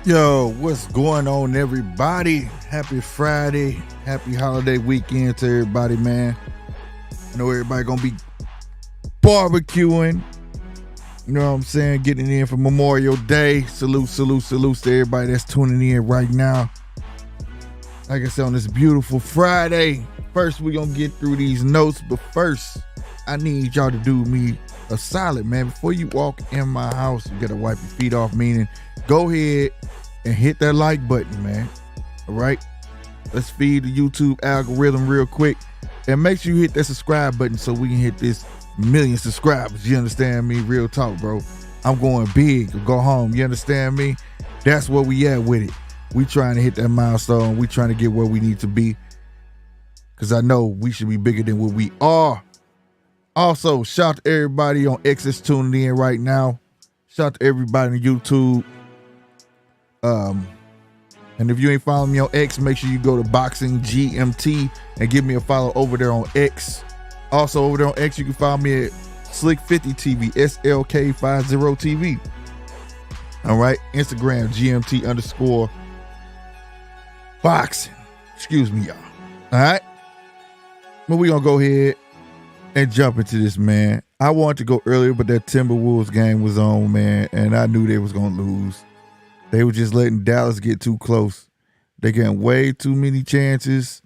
Yo, what's going on, everybody? Happy Friday. Happy holiday weekend to everybody, man. I know everybody gonna be barbecuing. You know what I'm saying? Getting in for Memorial Day. Salute to everybody that's tuning in right now. Like I said, on this beautiful Friday. First, we gonna get through these notes, but first, I need y'all to do me a solid, man. Before you walk in my house, you gotta wipe your feet off, meaning go ahead and hit that like button, man. All right? Let's feed the YouTube algorithm real quick. And make sure you hit that subscribe button so we can hit this 1,000,000 subscribers. You understand me? Real talk, bro. I'm going big to go home. You understand me? That's where we at with it. We trying to hit that milestone. We trying to get where we need to be. Because I know we should be bigger than what we are. Also, shout out to everybody on X that's tuning in right now. Shout out to everybody on YouTube. And if you ain't following me on X, make sure you go to Boxing GMT and give me a follow over there on X. Also over there on X, you can find me at Slick50TV, SLK50TV. All right, Instagram GMT_boxing. Excuse me, y'all. All right, but we gonna go ahead and jump into this, man. I wanted to go earlier, but that Timberwolves game was on, man, and I knew they was gonna lose. They were just letting Dallas get too close. They getting way too many chances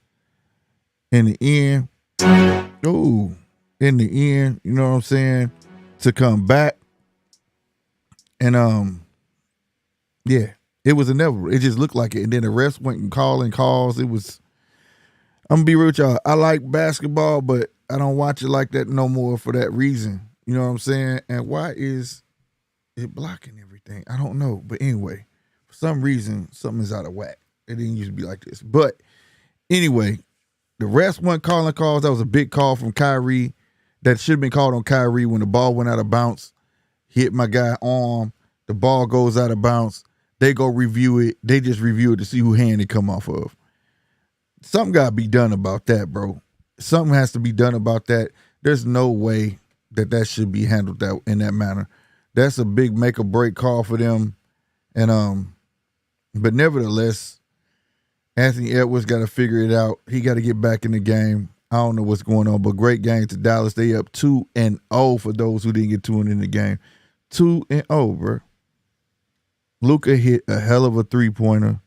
in the end. Oh, in the end, you know what I'm saying, to come back. And yeah, it was inevitable. It just looked like it. And then the refs went and calling calls. It was, I'm gonna be real with y'all. I like basketball, but I don't watch it like that no more for that reason. You know what I'm saying? And why is it blocking everything? I don't know. But anyway, for some reason, something is out of whack. It didn't used to be like this. But anyway, the refs weren't calling calls. That was a big call from Kyrie that should have been called on Kyrie when the ball went out of bounds, hit my guy arm, the ball goes out of bounds. They go review it. They just review it to see who hand it come off of. Something got to be done about that, bro. Something has to be done about that. There's no way that should be handled that in that manner. That's a big make or break call for them. And but nevertheless, Anthony Edwards got to figure it out. He got to get back in the game. I don't know what's going on, but great game to Dallas. They up 2-0 for those who didn't get tuned in the game. 2-0, bro. Luka hit a hell of a three-pointer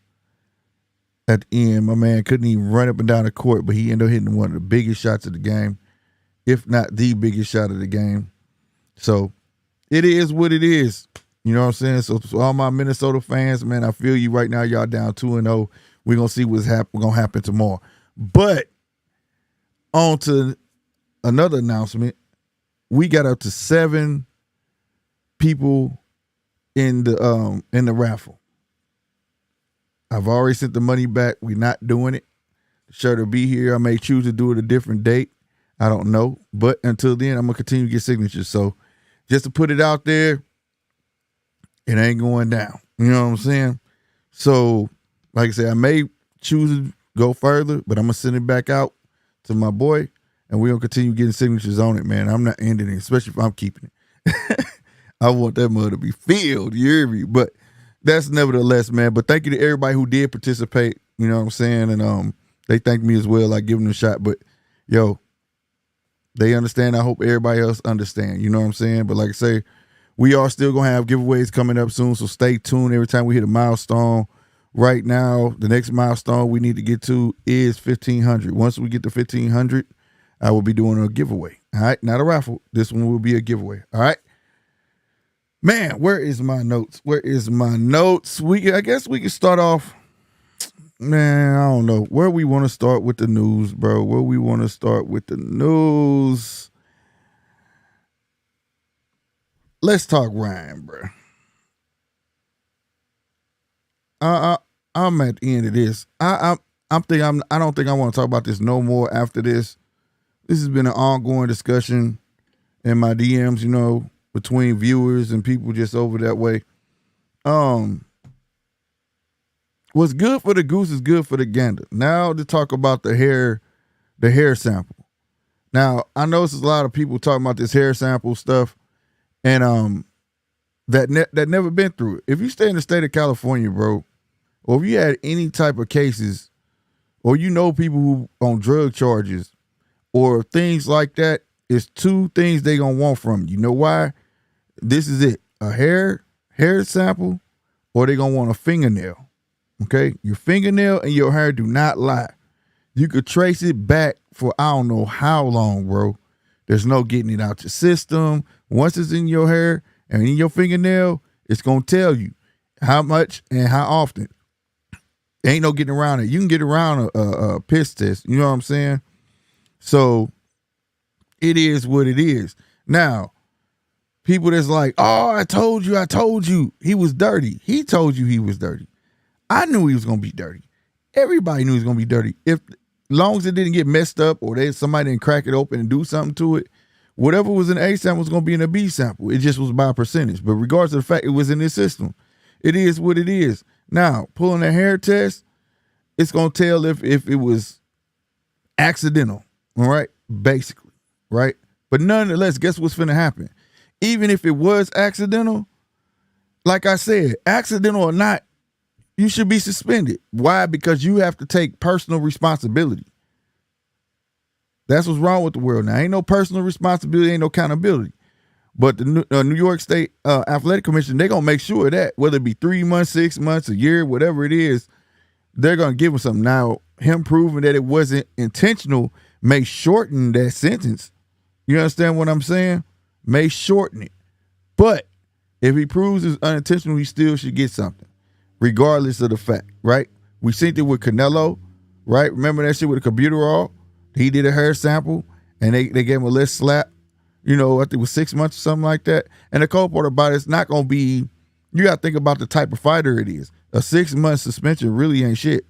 at the end. My man couldn't even run up and down the court, but he ended up hitting one of the biggest shots of the game, if not the biggest shot of the game. So it is what it is. You know what I'm saying? So all my Minnesota fans, man, I feel you right now. Y'all down 2-0. We're going to see what's going to happen tomorrow. But on to another announcement. We got up to 7 people in the raffle. I've already sent the money back. We're not doing it. The shirt will be here. I may choose to do it a different date. I don't know. But until then, I'm going to continue to get signatures. So just to put it out there, it ain't going down. You know what I'm saying? So, like I said, I may choose to go further, but I'm going to send it back out to my boy, and we're going to continue getting signatures on it, man. I'm not ending it, especially if I'm keeping it. I want that mother to be filled, you hear me? But that's nevertheless, man. But thank you to everybody who did participate, you know what I'm saying? And they thanked me as well, like giving them a shot. But, yo, they understand. I hope everybody else understand, you know what I'm saying? But like I say, we are still going to have giveaways coming up soon, so stay tuned every time we hit a milestone. Right now, the next milestone we need to get to is 1,500. Once we get to 1,500, I will be doing a giveaway. All right? Not a raffle. This one will be a giveaway. All right? Man, where is my notes? Where is my notes? I guess we can start off. Man, I don't know. Where we want to start with the news, bro? Where we want to start with the news? Let's talk Ryan, bro. I'm at the end of this. I don't think I want to talk about this no more after this. This has been an ongoing discussion in my DMs, you know, between viewers and people just over that way. What's good for the goose is good for the gander. Now to talk about the hair sample. Now, I know there's a lot of people talking about this hair sample stuff, and that never been through it. If you stay in the state of California, bro, or if you had any type of cases, or you know people who on drug charges or things like that, it's two things they gonna want from you. You know why? This is it: a hair sample, or they gonna want a fingernail. Okay, your fingernail and your hair do not lie. You could trace it back for I don't know how long, bro. There's no getting it out your system. Once it's in your hair and in your fingernail, it's gonna tell you how much and how often. Ain't no getting around it. You can get around a piss test. You know what I'm saying? So it is what it is. Now, people that's like, oh, I told you he was dirty. He told you he was dirty. I knew he was gonna be dirty. Everybody knew he was gonna be dirty. If long as it didn't get messed up or somebody didn't crack it open and do something to it, whatever was in the A sample was gonna be in a B sample. It just was by a percentage. But regardless of the fact it was in this system, it is what it is. Now, pulling a hair test, it's gonna tell if it was accidental. All right, basically, right? But nonetheless, guess what's finna happen? Even if it was accidental, like I said, accidental or not, you should be suspended. Why? Because you have to take personal responsibility. That's what's wrong with the world now. Ain't no personal responsibility, ain't no accountability. But the New York State Athletic Commission, they're going to make sure of that, whether it be 3 months, 6 months, a year, whatever it is, they're going to give him something. Now, him proving that it wasn't intentional may shorten that sentence. You understand what I'm saying? May shorten it. But if he proves it's unintentional, he still should get something, regardless of the fact, right? We seen it with Canelo, right? Remember that shit with the computerol? He did a hair sample, and they gave him a little slap. You know, I think it was 6 months or something like that. And the cold part about it's not going to be, you got to think about the type of fighter it is. A 6 month suspension really ain't shit.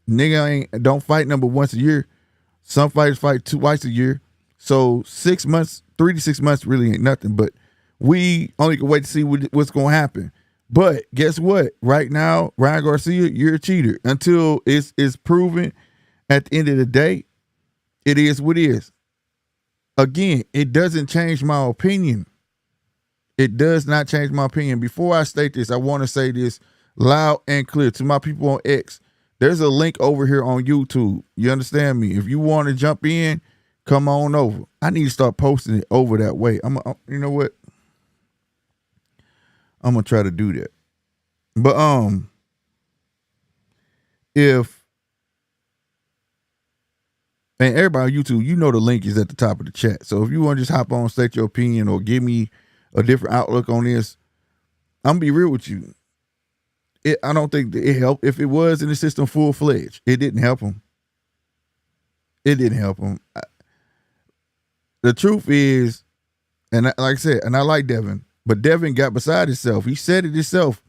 Nigga don't fight number once a year. Some fighters fight twice a year. So 6 months, 3 to 6 months really ain't nothing. But we only can wait to see what's going to happen. But guess what? Right now, Ryan Garcia, you're a cheater. Until it's proven at the end of the day, it is what it is. Again, it doesn't change my opinion. It does not change my opinion. Before I state this, I want to say this loud and clear to my people on X. There's a link over here on YouTube. You understand me? If you want to jump in, come on over. I need to start posting it over that way. You know what? I'm gonna try to do that. But and everybody on YouTube, you know the link is at the top of the chat. So if you want to just hop on, state your opinion, or give me a different outlook on this, I'm gonna be real with you. I don't think that it helped. If it was in the system full-fledged, it didn't help him. It didn't help him. The truth is, and like I said, and I like Devin, but Devin got beside himself. He said it himself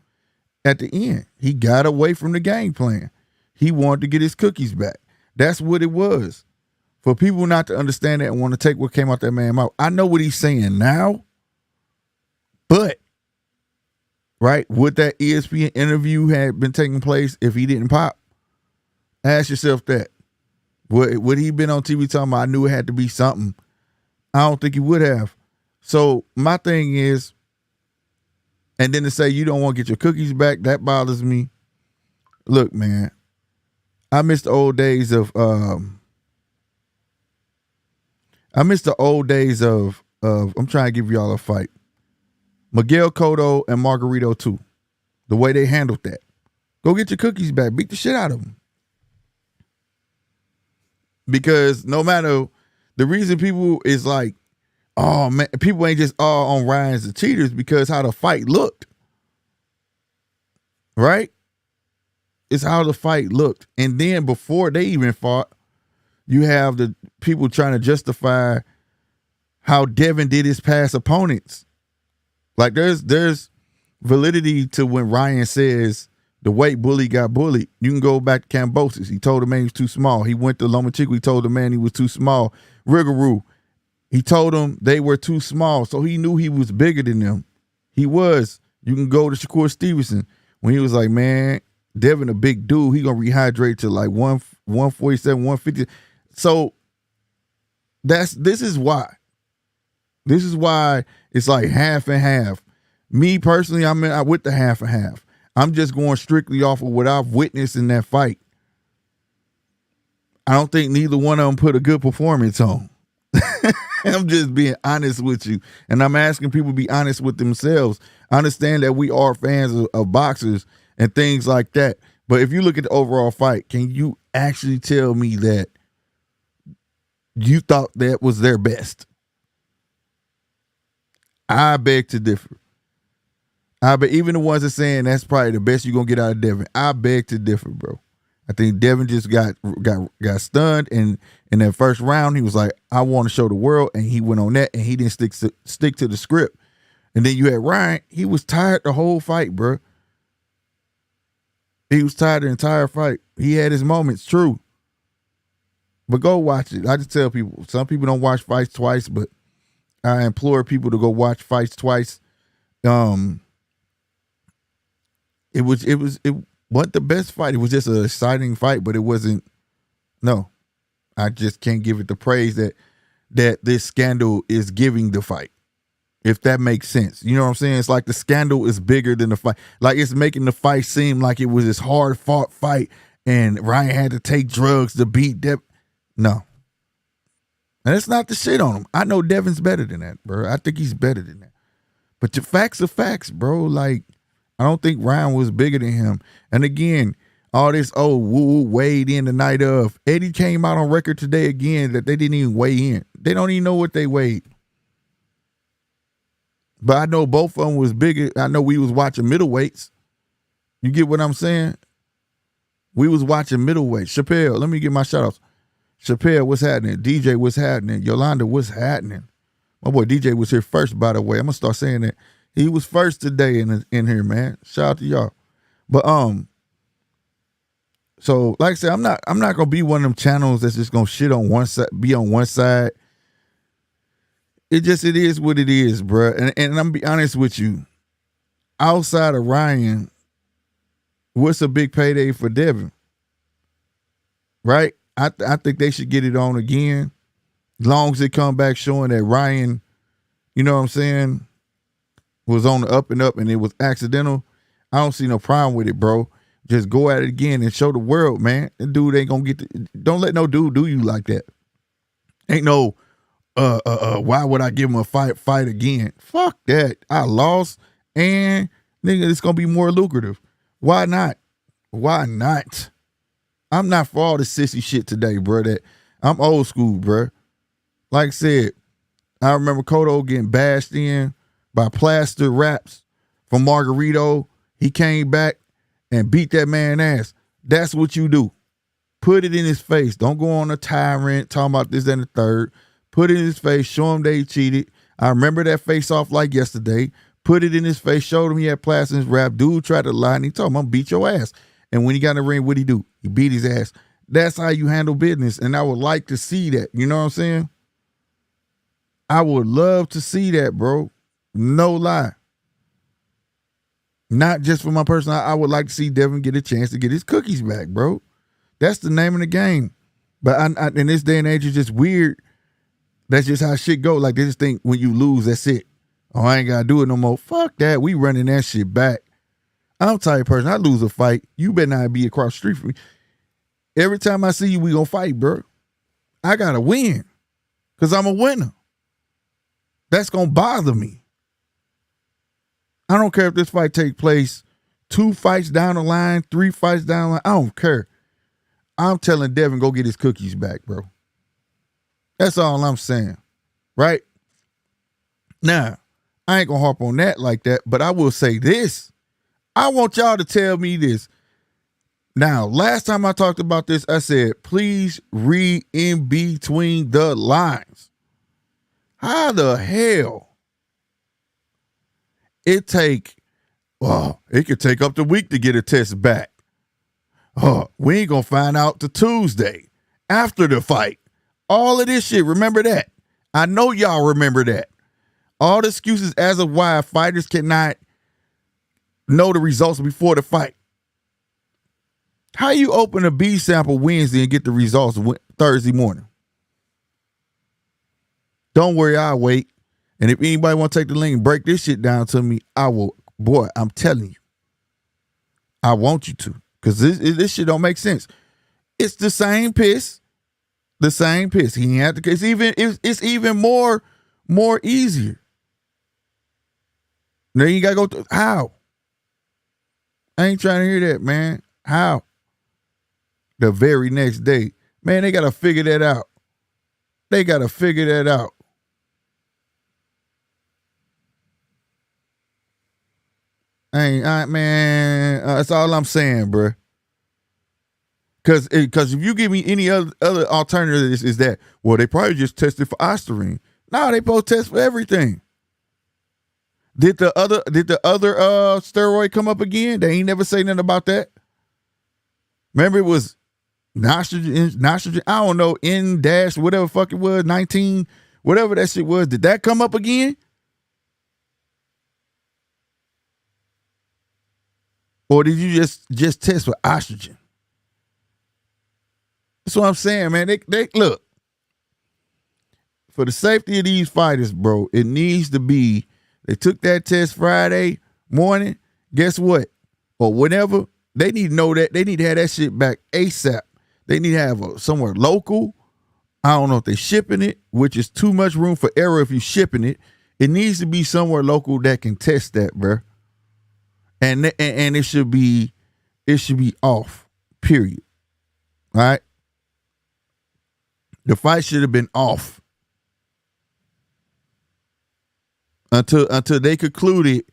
at the end. He got away from the game plan. He wanted to get his cookies back. That's what it was. For people not to understand that and want to take what came out that man's mouth. I know what he's saying now, but, right, would that ESPN interview had been taking place if he didn't pop? Ask yourself that. Would he been on TV talking about, I knew it had to be something? I don't think he would have. So my thing is, and then to say you don't want to get your cookies back, that bothers me. Look, man, I miss the old days of I'm trying to give y'all a fight. Miguel Cotto and Margarito too. The way they handled that. Go get your cookies back. Beat the shit out of them. Because no matter, the reason people is like, oh man, people ain't just all on Ryan's the cheaters because how the fight looked. Right? It's how the fight looked. And then before they even fought, you have the people trying to justify how Devin did his past opponents. Like there's validity to when Ryan says the weight bully got bullied. You can go back to Cambosis. He told the man he was too small. He went to Lomachenko. He told the man he was too small. Rougarou, he told them they were too small. So he knew he was bigger than them. He was. You can go to Shakur Stevenson when he was like, man, Devin a big dude. He gonna rehydrate to like 147, 150. So this is why. This is why it's like half and half. Me personally, I'm with the half and half. I'm just going strictly off of what I've witnessed in that fight. I don't think neither one of them put a good performance on. I'm just being honest with you. And I'm asking people to be honest with themselves. I understand that we are fans of boxers and things like that. But if you look at the overall fight, can you actually tell me that you thought that was their best? I beg to differ. But even the ones that saying that's probably the best you're gonna get out of Devin, I beg to differ, bro. I think Devin just got stunned, and in that first round, he was like, "I want to show the world," and he went on that, and he didn't stick to the script. And then you had Ryan; he was tired the whole fight, bro. He was tired the entire fight. He had his moments, true, but go watch it. I just tell people, some people don't watch fights twice, but I implore people to go watch fights twice. It wasn't the best fight. It was just an exciting fight, but it wasn't. No, I just can't give it the praise that this scandal is giving the fight. If that makes sense, you know what I'm saying? It's like the scandal is bigger than the fight. Like it's making the fight seem like it was this hard fought fight, and Ryan had to take drugs to beat Devin. No, and it's not the shit on him. I know Devin's better than that, bro. I think he's better than that. But the facts are facts, bro. Like, I don't think Ryan was bigger than him. And again, all this, woo weighed in the night of. Eddie came out on record today again that they didn't even weigh in. They don't even know what they weighed. But I know both of them was bigger. I know we was watching middleweights. You get what I'm saying? We was watching middleweights. Chappelle, let me get my shout outs. Chappelle, what's happening? DJ, what's happening? Yolanda, what's happening? My boy DJ was here first, by the way. I'm gonna start saying that. He was first today in here, man. Shout out to y'all. But so like I said, I'm not gonna be one of them channels that's just gonna shit on one side, be on one side. It is what it is, bro. And I'm gonna be honest with you. Outside of Ryan, what's a big payday for Devin? Right? I think they should get it on again. As long as they come back showing that Ryan, you know what I'm saying, was on the up and up and it was accidental, I don't see no problem with it, bro. Just go at it again and show the world, man. The dude ain't gonna don't let no dude do you like that. Ain't no why would I give him a fight again? Fuck that. I lost and nigga, it's gonna be more lucrative. Why not? Why not? I'm not for all the sissy shit today, bro. That I'm old school, bro. Like I said, I remember Cotto getting bashed in by plaster raps from Margarito. He came back and beat that man ass. That's what you do. Put it in his face. Don't go on a tyrant talking about this and the third. Put it in his face. Show him they cheated. I remember that face off like yesterday. Put it in his face. Showed him he had plaster in his rap. Dude tried to lie and he told him, I'm going to beat your ass. And when he got in the ring, what'd he do? He beat his ass. That's how you handle business. And I would like to see that. You know what I'm saying? I would love to see that, bro. No lie. Not just for my person. I would like to see Devin get a chance to get his cookies back, bro. That's the name of the game. But I, in this day and age, it's just weird. That's just how shit go. Like, they just think when you lose, that's it. Oh, I ain't got to do it no more. Fuck that. We running that shit back. I'm the type of person, I lose a fight, you better not be across the street from me. Every time I see you, we gonna fight, bro. I gotta win. Because I'm a winner. That's gonna bother me. I don't care if this fight takes place 2 fights down the line, 3 fights down the line. I don't care. I'm telling Devin, go get his cookies back, bro. That's all I'm saying. Right? Now, I ain't gonna harp on that like that, but I will say this. I want y'all to tell me this. Now, last time I talked about this, I said, please read in between the lines. How the hell it could take up to a week to get a test back. We ain't gonna find out till Tuesday after the fight. All of this shit, remember that. I know y'all remember that. All the excuses as of why fighters cannot know the results before the fight. How you open a B sample Wednesday and get the results Thursday morning? Don't worry, I'll wait. And if anybody want to take the link and break this shit down to me, I will. Boy, I'm telling you, I want you to, because this shit don't make sense. It's the same piss. The same piss. He had to. It's even more easier. Now you gotta go through. How? I ain't trying to hear that, man. How? The very next day, man, they gotta figure that out. They gotta figure that out. Man, that's all I'm saying, bro. Because if you give me any other alternative, is that, well, they probably just tested for Ostarine. No, they both test for everything. Did the other steroid come up again? They ain't never say nothing about that. Remember, it was nitrogen. I don't know, N dash whatever fuck it was, 19, whatever that shit was. Did that come up again? Or did you just test for estrogen? That's what I'm saying, man. They look, for the safety of these fighters, bro, it needs to be, they took that test Friday morning. Guess what? Or whenever, they need to know that. They need to have that shit back ASAP. They need to have somewhere local. I don't know if they're shipping it, which is too much room for error if you're shipping it. It needs to be somewhere local that can test that, bro. And it should be off, period. All right? The fight should have been off until they concluded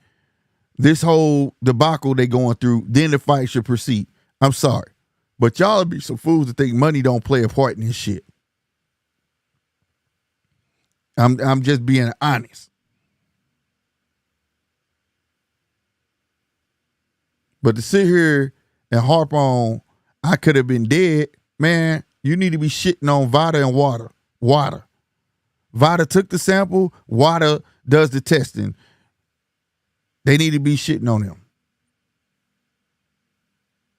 this whole debacle they going through. Then the fight should proceed. I'm sorry, but y'all be some fools to think money don't play a part in this shit. I'm just being honest. But to sit here and harp on, I could have been dead, man. You need to be shitting on Vada and water. Vada took the sample. Vada does the testing. They need to be shitting on them.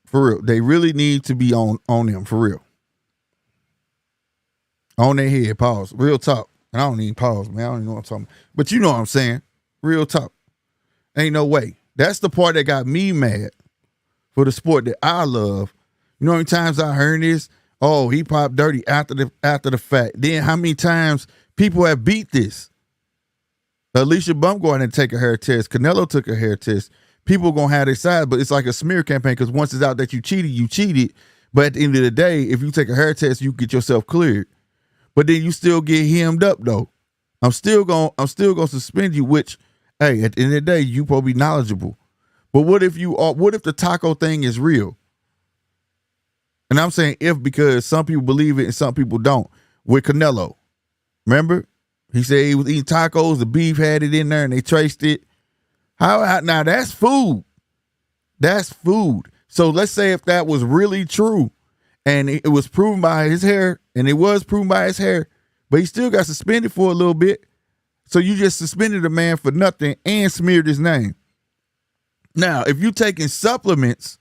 For real. They really need to be on them, for real. On their head, pause. Real talk. And I don't even pause, man. I don't even know what I'm talking about. But you know what I'm saying. Real talk. Ain't no way. That's the part that got me mad for the sport that I love. You know how many times I heard this? Oh, he popped dirty after the fact. Then how many times people have beat this? Alicia Bumgarner didn't take a hair test. Canelo took a hair test. People gonna have their side, but it's like a smear campaign, because once it's out that you cheated. But at the end of the day, if you take a hair test, you get yourself cleared. But then you still get hemmed up though. I'm still gonna suspend you, which, hey, at the end of the day, you probably be knowledgeable. But what if the taco thing is real? And I'm saying if, because some people believe it and some people don't. With Canelo, remember? He said he was eating tacos, the beef had it in there, and they traced it. How now that's food. That's food. So let's say if that was really true, and it was proven by his hair, and it was proven by his hair, but he still got suspended for a little bit. So you just suspended a man for nothing and smeared his name. Now, if you taking supplements,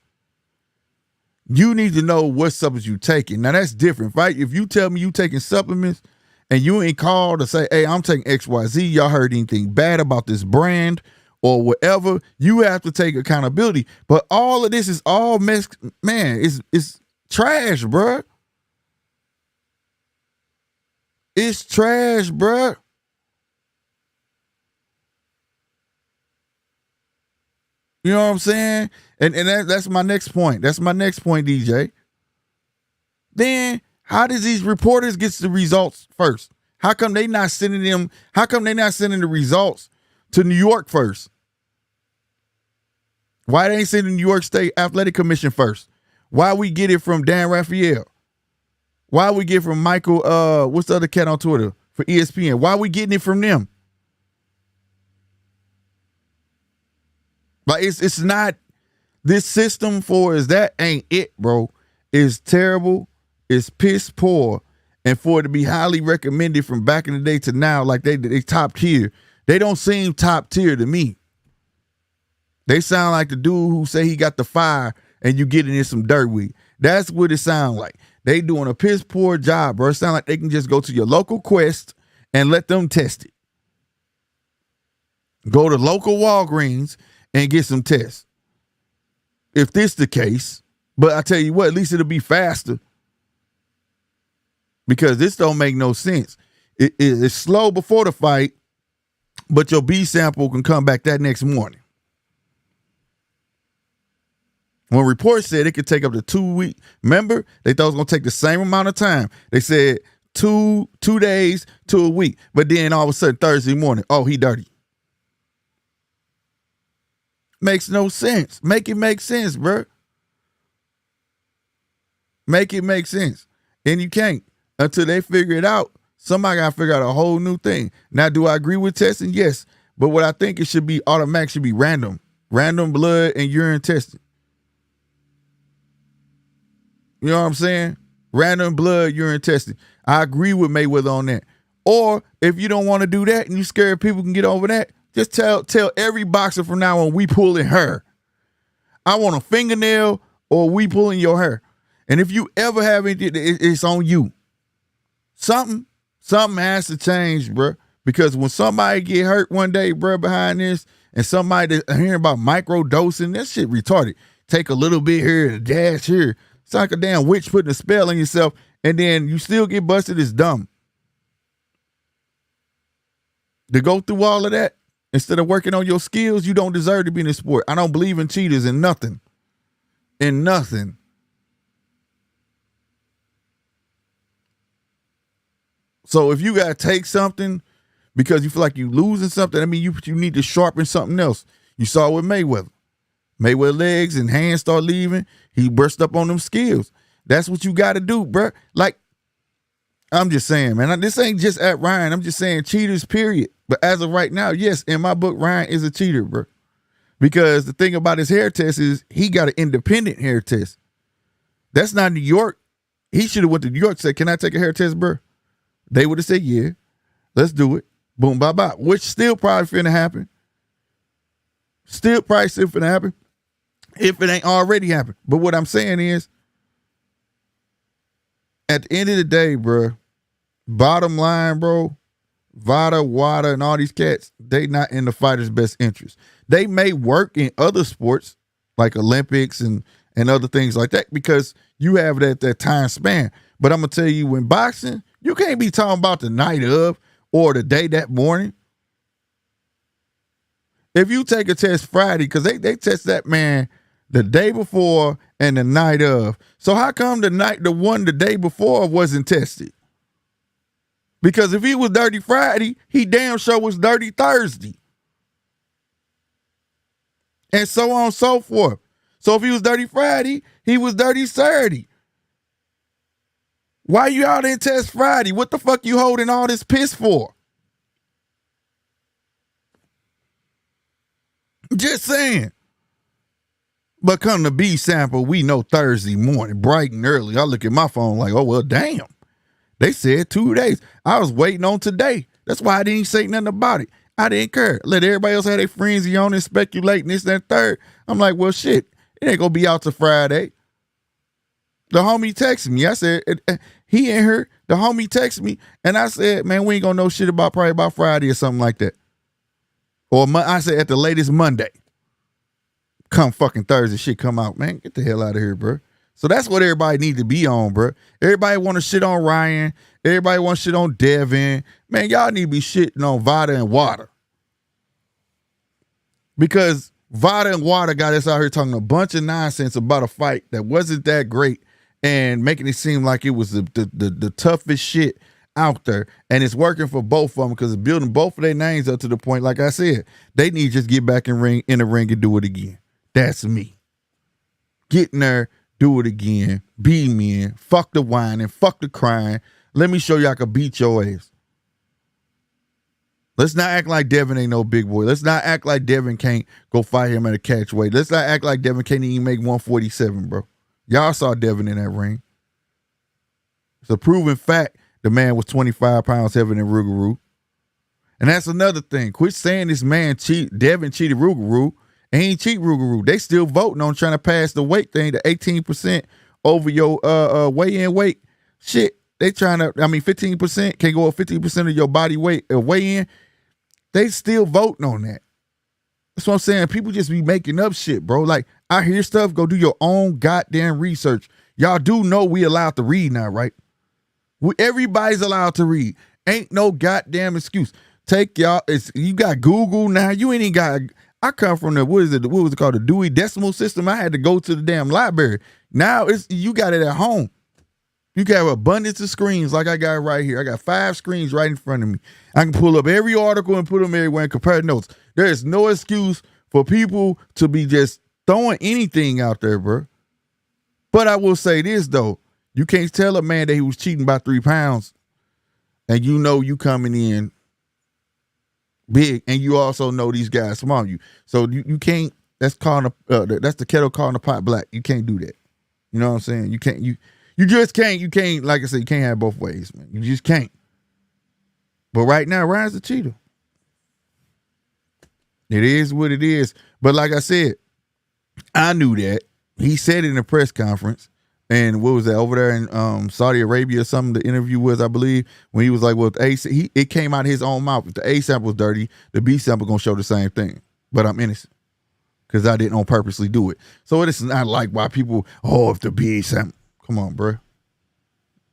you need to know what supplements you taking. Now that's different, right? If you tell me you taking supplements and you ain't called to say, hey, I'm taking XYZ, y'all heard anything bad about this brand or whatever, you have to take accountability. But all of this is all messed, man, it's trash, bruh. It's trash, bruh. You know what I'm saying? And that's my next point. That's my next point, DJ. Then how does these reporters get the results first? How come they not sending them? How come they not sending the results to New York first? Why they ain't sending New York State Athletic Commission first? Why we get it from Dan Raphael? Why we get it from Michael, what's the other cat on Twitter for ESPN? Why we getting it from them? Like it's not this system for is that ain't it, bro. It's terrible. It's piss poor. And for it to be highly recommended from back in the day to now, like they top tier. They don't seem top tier to me. They sound like the dude who say he got the fire and you getting in some dirt with. That's what it sound like. They doing a piss poor job, bro. It sound like they can just go to your local Quest and let them test it. Go to local Walgreens and get some tests. If this the case, but I tell you what, at least it'll be faster. Because this don't make no sense. It's slow before the fight, but your B sample can come back that next morning. When reports said it could take up to 2 weeks, remember, they thought it was going to take the same amount of time. They said 2 days to a week, but then all of a sudden Thursday morning, oh, he dirty. Makes no sense. Make it make sense, bro. Make it make sense. And you can't until they figure it out. Somebody got to figure out a whole new thing. Now, do I agree with testing? Yes. But what I think it should be automatic, should be random. Random blood and urine testing. You know what I'm saying? Random blood, urine testing. I agree with Mayweather on that. Or if you don't want to do that and you scared people can get over that, just tell every boxer from now on, we pulling her. I want a fingernail or we pulling your hair. And if you ever have anything, it's on you. Something has to change, bro. Because when somebody get hurt one day, bro, behind this, and somebody hearing about micro dosing, that shit retarded. Take a little bit here, a dash here. It's like a damn witch putting a spell on yourself, and then you still get busted is dumb. To go through all of that, instead of working on your skills, you don't deserve to be in this sport. I don't believe in cheaters in nothing. In nothing. So if you got to take something because you feel like you're losing something, I mean, you need to sharpen something else. You saw it with Mayweather. Mayweather legs and hands start leaving. He burst up on them skills. That's what you got to do, bro. Like, I'm just saying, man, this ain't just at Ryan. I'm just saying cheaters, period. But as of right now, yes, in my book, Ryan is a cheater, bro. Because the thing about his hair test is he got an independent hair test. That's not New York. He should have went to New York and said, can I take a hair test, bro? They would have said, yeah, let's do it. Boom, bye, bye. Which still probably finna happen. Still finna happen. If it ain't already happened. But what I'm saying is, at the end of the day, bro, bottom line, bro, Vada, Wada, and all these cats, they not in the fighter's best interest. They may work in other sports, like Olympics and other things like that, because you have that time span. But I'm going to tell you, in boxing, you can't be talking about the night of or the day that morning. If you take a test Friday, because they test that man the day before and the night of. So how come the day before wasn't tested? Because if he was dirty Friday, he damn sure was dirty Thursday. And so on and so forth. So if he was dirty Friday, he was dirty Saturday. Why you out in test Friday? What the fuck you holding all this piss for? Just saying. But come to B sample, we know Thursday morning, bright and early. I look at my phone like, oh, well, damn. They said 2 days. I was waiting on today. That's why I didn't say nothing about it. I didn't care. Let everybody else have their frenzy on and speculating this, that, third. I'm like, well, shit, it ain't going to be out till Friday. The homie texted me. I said, he ain't here. The homie texted me. And I said, man, we ain't going to know shit about probably about Friday or something like that. Or I said at the latest Monday. Come fucking Thursday, shit come out. Man, get the hell out of here, bro. So that's what everybody need to be on, bro. Everybody want to shit on Ryan. Everybody want to shit on Devin. Man, y'all need to be shitting on Vada and Wada. Because Vada and Wada got us out here talking a bunch of nonsense about a fight that wasn't that great and making it seem like it was the toughest shit out there. And it's working for both of them because it's building both of their names up to the point, like I said, they need to just get back in the ring and do it again. That's me. Get in there, do it again, be men, fuck the whining, fuck the crying. Let me show you I can beat your ass. Let's not act like Devin ain't no big boy. Let's not act like Devin can't go fight him at a catch weight. Let's not act like Devin can't even make 147, bro. Y'all saw Devin in that ring. It's a proven fact the man was 25 pounds heavier than Rougarou. And that's another thing. Quit saying this man Devin cheated Rougarou. And he ain't cheat Rougarou. They still voting on trying to pass the weight thing to 18% over your weigh-in weight. Shit, they trying to, 15% can go up 15% of your body weight weigh-in. They still voting on that. That's what I'm saying. People just be making up shit, bro. Like, I hear stuff, go do your own goddamn research. Y'all do know we allowed to read now, right? Everybody's allowed to read. Ain't no goddamn excuse. Take y'all. You got Google now. You ain't even got. I come from the what is it? What was it called? The Dewey Decimal System. I had to go to the damn library. Now it's you got it at home. You can have abundance of screens like I got right here. I got 5 screens right in front of me. I can pull up every article and put them everywhere and compare notes. There is no excuse for people to be just throwing anything out there, bro. But I will say this though. You can't tell a man that he was cheating by 3 pounds and you know you coming in big and you also know these guys small you. So you can't, that's the kettle calling the pot black. You can't do that. You know what I'm saying? You just can't, like I said, you can't have both ways, man. You just can't. But right now, Ryan's the cheater. It is what it is. But like I said, I knew that. He said it in a press conference. And what was that over there in Saudi Arabia or something? The interview was, I believe, when he was like, "Well, it came out of his own mouth. If the A sample was dirty, the B sample gonna show the same thing. But I'm innocent because I didn't on purposely do it. So it's not like why people, if the B sample, come on, bro.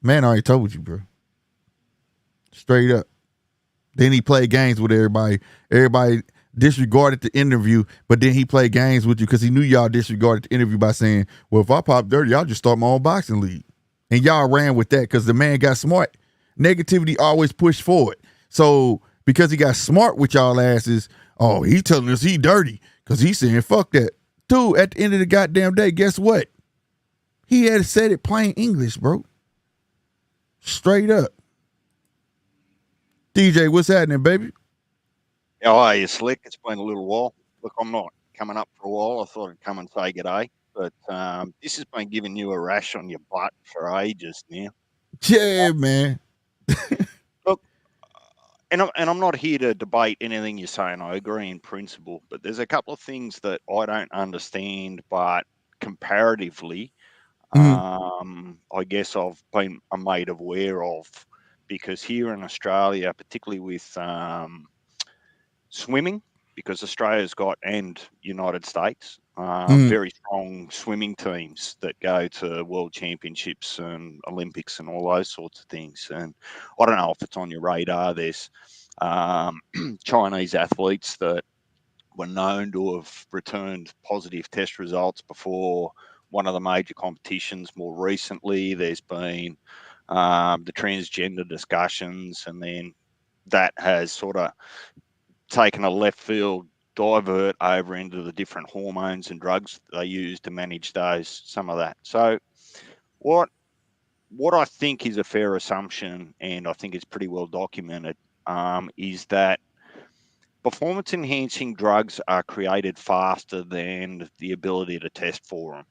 Man, I already told you, bro. Straight up. Then he played games with everybody. Everybody disregarded the interview, but then he played games with you because he knew y'all disregarded the interview by saying, well, if I pop dirty, I'll just start my own boxing league. And y'all ran with that because the man got smart. Negativity always pushed forward. So because he got smart with y'all asses, he telling us he dirty because he's saying, fuck that. Dude, at the end of the goddamn day, guess what? He had said it plain English, bro. Straight up. DJ, what's happening, baby? How are you, Slick? It's been a little while. Look, I'm not coming up for a while. I thought I'd come and say good day. But this has been giving you a rash on your butt for ages now. Yeah, man. Look, and I'm not here to debate anything you're saying. I agree in principle. But there's a couple of things that I don't understand, but comparatively, Mm-hmm. I guess I've been made aware of. Because here in Australia, particularly with swimming, because Australia's got, and United States, Mm-hmm. very strong swimming teams that go to world championships and Olympics and all those sorts of things. And I don't know if it's on your radar. There's Chinese athletes that were known to have returned positive test results before one of the major competitions. More recently, there's been the transgender discussions, and then that has sort of taken a left field divert over into the different hormones and drugs they use to manage some of that. So what I think is a fair assumption, and I think it's pretty well documented, is that performance enhancing drugs are created faster than the ability to test for them.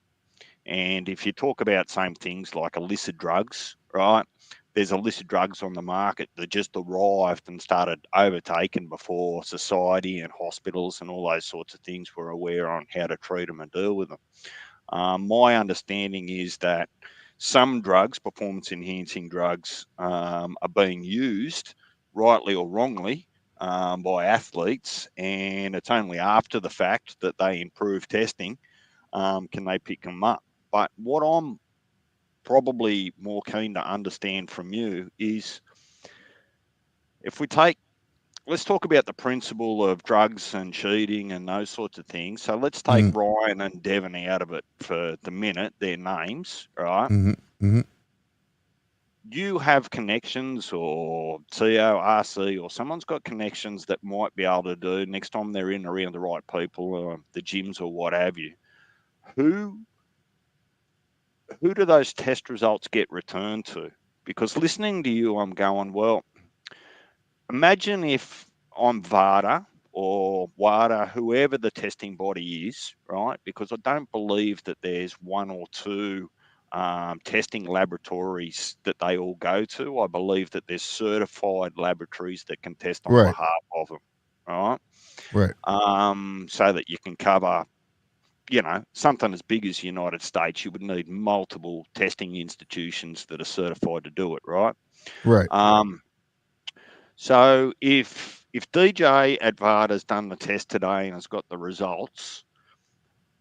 And if you talk about same things like illicit drugs, right? There's illicit drugs on the market that just arrived and started overtaken before society and hospitals and all those sorts of things were aware on how to treat them and deal with them. My understanding is that some drugs, performance enhancing drugs, are being used, rightly or wrongly, by athletes, and it's only after the fact that they improve testing can they pick them up. But what I'm probably more keen to understand from you is if we take, let's talk about the principle of drugs and cheating and those sorts of things. So let's take Mm-hmm. Ryan and Devon out of it for the minute, their names, right? Mm-hmm. Mm-hmm. You have connections, or CO, RC, or someone's got connections that might be able to do next time they're in around the right people, or the gyms or what have you. Who do those test results get returned to? Because listening to you, I'm going, well, imagine if I'm VADA or WADA, whoever the testing body is, right? Because I don't believe that there's one or two testing laboratories that they all go to. I believe that there's certified laboratories that can test on Right. behalf of them, right? Right. So that you can cover, something as big as the United States, you would need multiple testing institutions that are certified to do it, right? Right. So if If DJ Advard has done the test today and has got the results,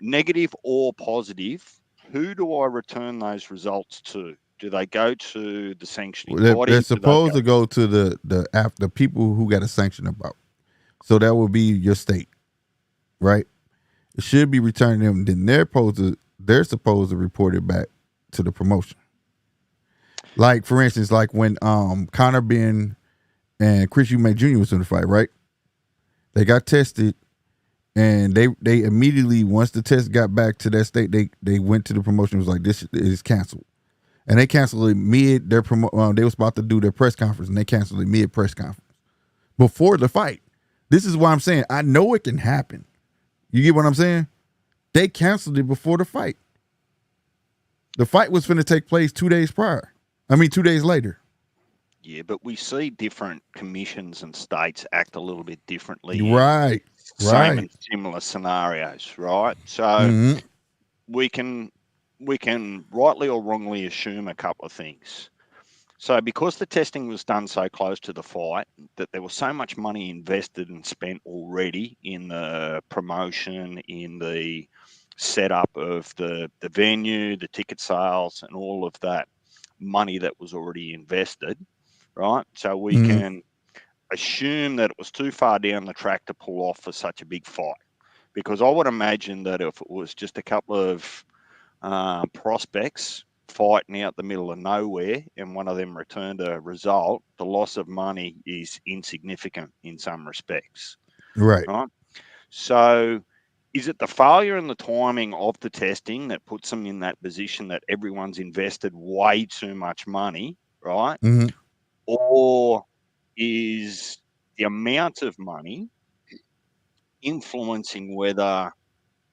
negative or positive, who do I return those results to? Do they go to the sanctioning They're body? Do they supposed go? to go to the people who got a sanction about. So that would be your state, right? It should be returning them. Then they're supposed to report it back to the promotion. Like for instance, like when Connor Ben and Chris Eubank Jr. was in the fight, right? They got tested, and they immediately, once the test got back to that state, they went to the promotion. Was like, this is canceled, and they canceled it mid their they was about to do their press conference, and they canceled it mid press conference before the fight. This is why I'm saying I know it can happen. You get what I'm saying? They canceled it before the fight. The fight was finna take place 2 days prior. I mean, 2 days later. Yeah, but we see different commissions and states act a little bit differently in Right. same Right. and similar scenarios, right? So Mm-hmm. we can we can rightly or wrongly assume a couple of things. So because the testing was done so close to the fight, that there was so much money invested and spent already in the promotion, in the setup of the venue, the ticket sales, and all of that money that was already invested, right? So we Mm-hmm. can assume that it was too far down the track to pull off for such a big fight. Because I would imagine that if it was just a couple of prospects fighting out the middle of nowhere and one of them returned a result, the loss of money is insignificant in some respects, Right. right? So, is it the failure and the timing of the testing that puts them in that position that everyone's invested way too much money, right? Mm-hmm. Or is the amount of money influencing whether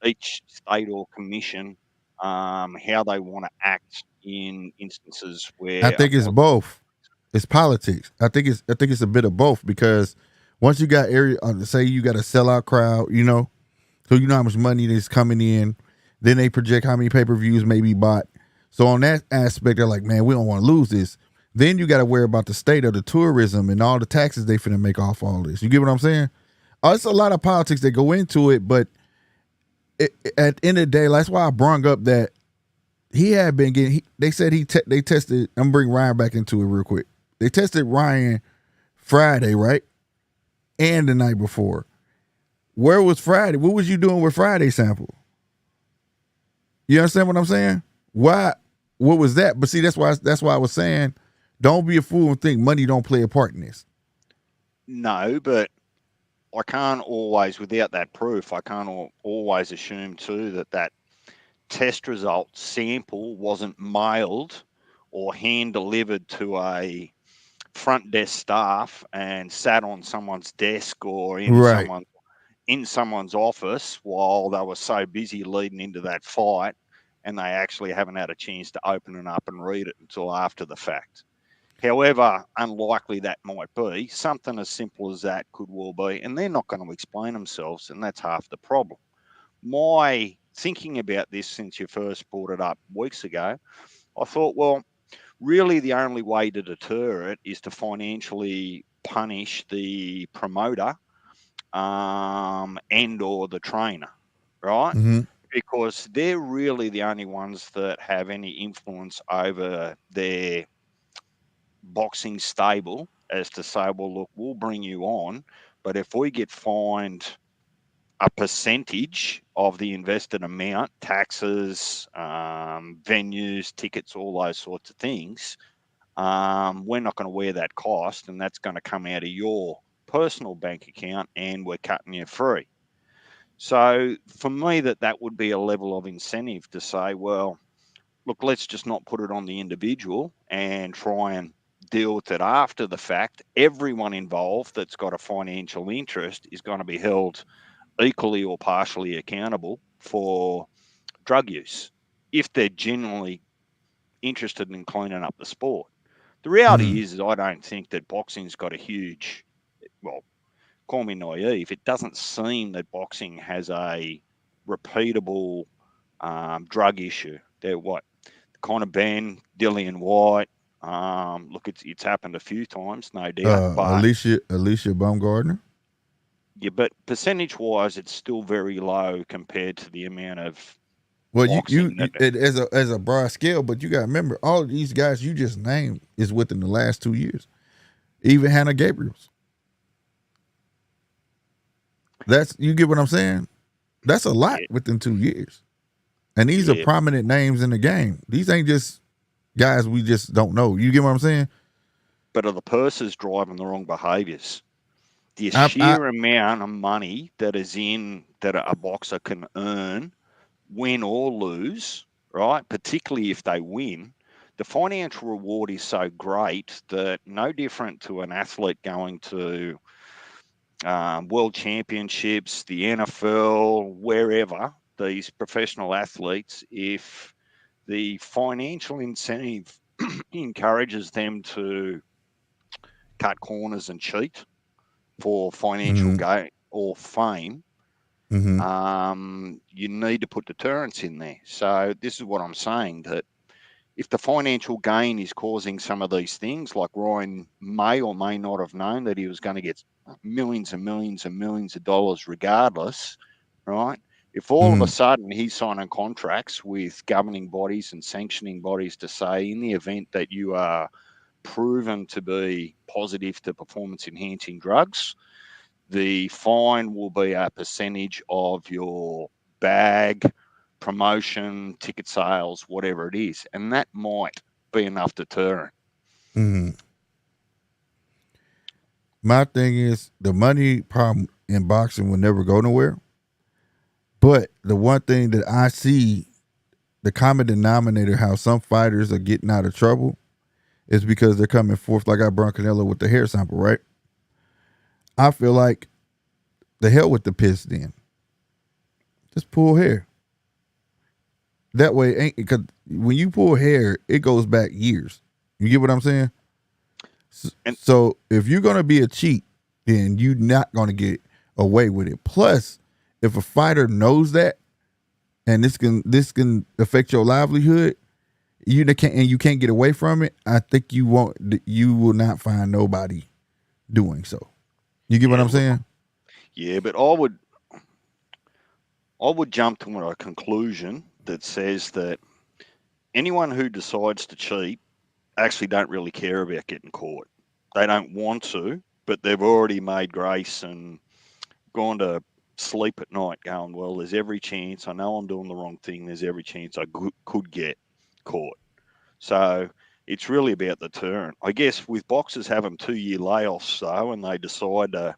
each state or commission how they want to act in instances I where a think it's positive. both. It's politics. I think it's a bit of both because once you got area, say you got a sellout crowd, so you know how much money is coming in. Then they project how many pay per views may be bought. So on that aspect, they're like, man, we don't want to lose this. Then you got to worry about the state of the tourism and all the taxes they finna make off all this. You get what I'm saying? It's a lot of politics that go into it, but at the end of the day, that's why I brung up that he had been getting. They said they tested. I'm gonna bring Ryan back into it real quick. They tested Ryan Friday, right, and the night before. Where was Friday? What was you doing with Friday sample? You understand what I'm saying? Why? What was that? But see, that's why I was saying, don't be a fool and think money don't play a part in this. No, but I can't always, without that proof, I can't always assume too that that test result sample wasn't mailed or hand delivered to a front desk staff and sat on someone's desk or Right. in someone's office while they were so busy leading into that fight, and they actually haven't had a chance to open it up and read it until after the fact. However unlikely that might be, something as simple as that could well be, and they're not going to explain themselves, and that's half the problem. My thinking about this since you first brought it up weeks ago, I thought, well, really the only way to deter it is to financially punish the promoter and or the trainer, right? Mm-hmm. Because they're really the only ones that have any influence over their boxing stable as to say, well, look, we'll bring you on, but if we get fined a percentage of the invested amount, taxes, venues, tickets, all those sorts of things, we're not going to wear that cost, and that's going to come out of your personal bank account, and we're cutting you free. So for me, that would be a level of incentive to say, well, look, let's just not put it on the individual and try and deal with it after the fact. Everyone involved that's got a financial interest is going to be held equally or partially accountable for drug use if they're genuinely interested in cleaning up the sport. The Mm-hmm. reality is I don't think that boxing's got a huge, well, call me naive, it doesn't seem that boxing has a repeatable drug issue. They're what? Conor Ben, Dillian White, Look, it's happened a few times, no doubt, but Alicia Baumgardner. yeah, but percentage wise, it's still very low compared to the amount of Well, boxing that. as a broad scale, but you got to remember all of these guys you just named is within the last 2 years. Even Hannah Gabriels. That's you get what I'm saying. That's a lot Yeah, within 2 years, and these are yeah, prominent names in the game. These ain't just guys we just don't know. You get what I'm saying? but are the purses driving the wrong behaviours? The I sheer amount of money that is in that a boxer can earn, win or lose, right? Particularly if they win, the financial reward is so great that no different to an athlete going to world championships, the NFL, wherever, these professional athletes, if the financial incentive encourages them to cut corners and cheat for financial mm-hmm, gain or fame, mm-hmm, you need to put deterrence in there. So this is what I'm saying, that if the financial gain is causing some of these things, like Ryan may or may not have known that he was going to get millions and millions and millions of dollars regardless, right? If all of a mm-hmm, sudden he's signing contracts with governing bodies and sanctioning bodies to say, in the event that you are proven to be positive to performance enhancing drugs, the fine will be a percentage of your bag, promotion, ticket sales, whatever it is. And that might be enough deterrent. mm-hmm. My thing is the money problem in boxing will never go nowhere. But the one thing that I see, the common denominator, how some fighters are getting out of trouble, is because they're coming forth. Like I brought Canelo with the hair sample, right? I feel like the hell with the piss. Then just pull hair. That way, ain't because when you pull hair, it goes back years. You get what I'm saying? And So if you're gonna be a cheat, then you're not gonna get away with it. Plus, if a fighter knows that, and this can affect your livelihood, you can't get away from it. I think you will not find nobody doing so. You get what yeah, I'm look, saying? yeah, but I would jump to a conclusion that says that anyone who decides to cheat actually don't really care about getting caught. They don't want to, but they've already made grace and gone to sleep at night going, well, there's every chance. I know I'm doing the wrong thing. There's every chance I could get caught. So it's really about the turn. I guess with boxers having 2 year layoffs, though, and they decide to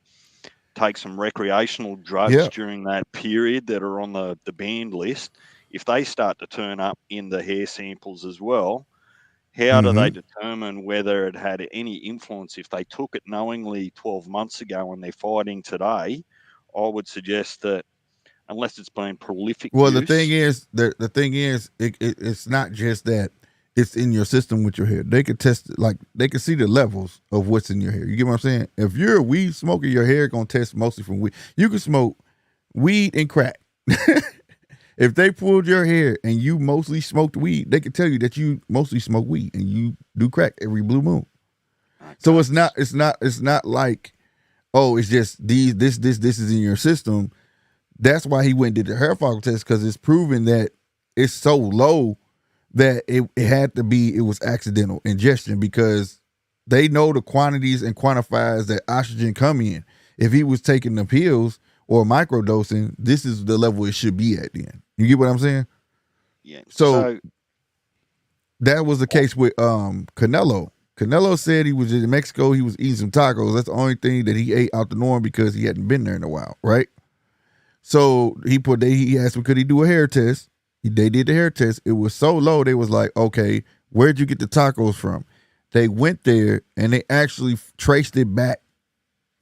take some recreational drugs Yeah. during that period that are on the banned list, if they start to turn up in the hair samples as well, how do they Mm-hmm. determine whether it had any influence? If they took it knowingly 12 months ago and they're fighting today, I would suggest that unless it's been prolific Well, use, the thing is, it's not just that it's in your system with your hair. They could test it, like they could see the levels of what's in your hair. You get what I'm saying? If you're a weed smoker, your hair gonna test mostly from weed. You can smoke weed and crack. If they pulled your hair and you mostly smoked weed, they could tell you that you mostly smoke weed and you do crack every blue moon. So okay, it's not like, oh, it's just this is in your system. That's why he went and did the hair follicle test, because it's proven that it's so low that it had to be, it was accidental ingestion, because they know the quantities and quantifiers that oxygen come in. If he was taking the pills or microdosing, this is the level it should be at then. You get what I'm saying? yeah. So So, that was the case with Canelo. Canelo said he was in Mexico, he was eating some tacos. That's the only thing that he ate out the norm because he hadn't been there in a while, right? So he asked him, could he do a hair test? They did the hair test. It was so low, they was like, okay, where'd you get the tacos from? They went there and they actually traced it back,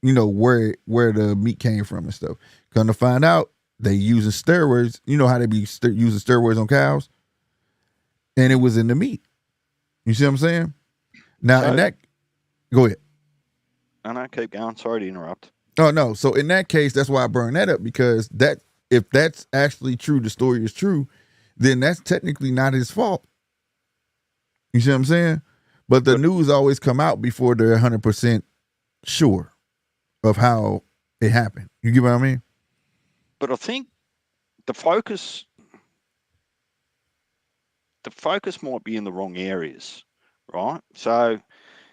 where the meat came from and stuff. Come to find out, they using steroids. You know how they be using steroids on cows? And it was in the meat. You see what I'm saying? Now, so, go ahead. no, keep going. Sorry to interrupt. Oh no. So in that case, that's why I burned that up, because if that's actually true, the story is true, then that's technically not his fault. You see what I'm saying? But the But news always come out before they're 100% sure of how it happened. You get what I mean? but I think the focus the focus might be in the wrong areas, right? So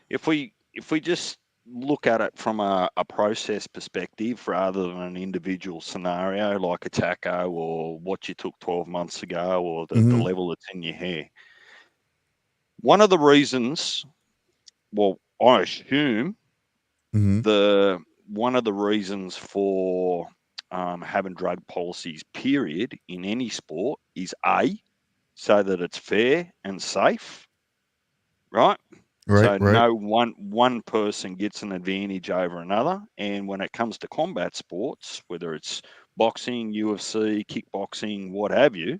if we just look at it from a process perspective rather than an individual scenario like a taco or what you took 12 months ago or the Mm-hmm. level that's in your hair. One of the reasons, well, I assume Mm-hmm. the one of the reasons for having drug policies, period, in any sport is A, so that it's fair and safe, right? Right, So right. no one person gets an advantage over another. And when it comes to combat sports, whether it's boxing, UFC, kickboxing, what have you,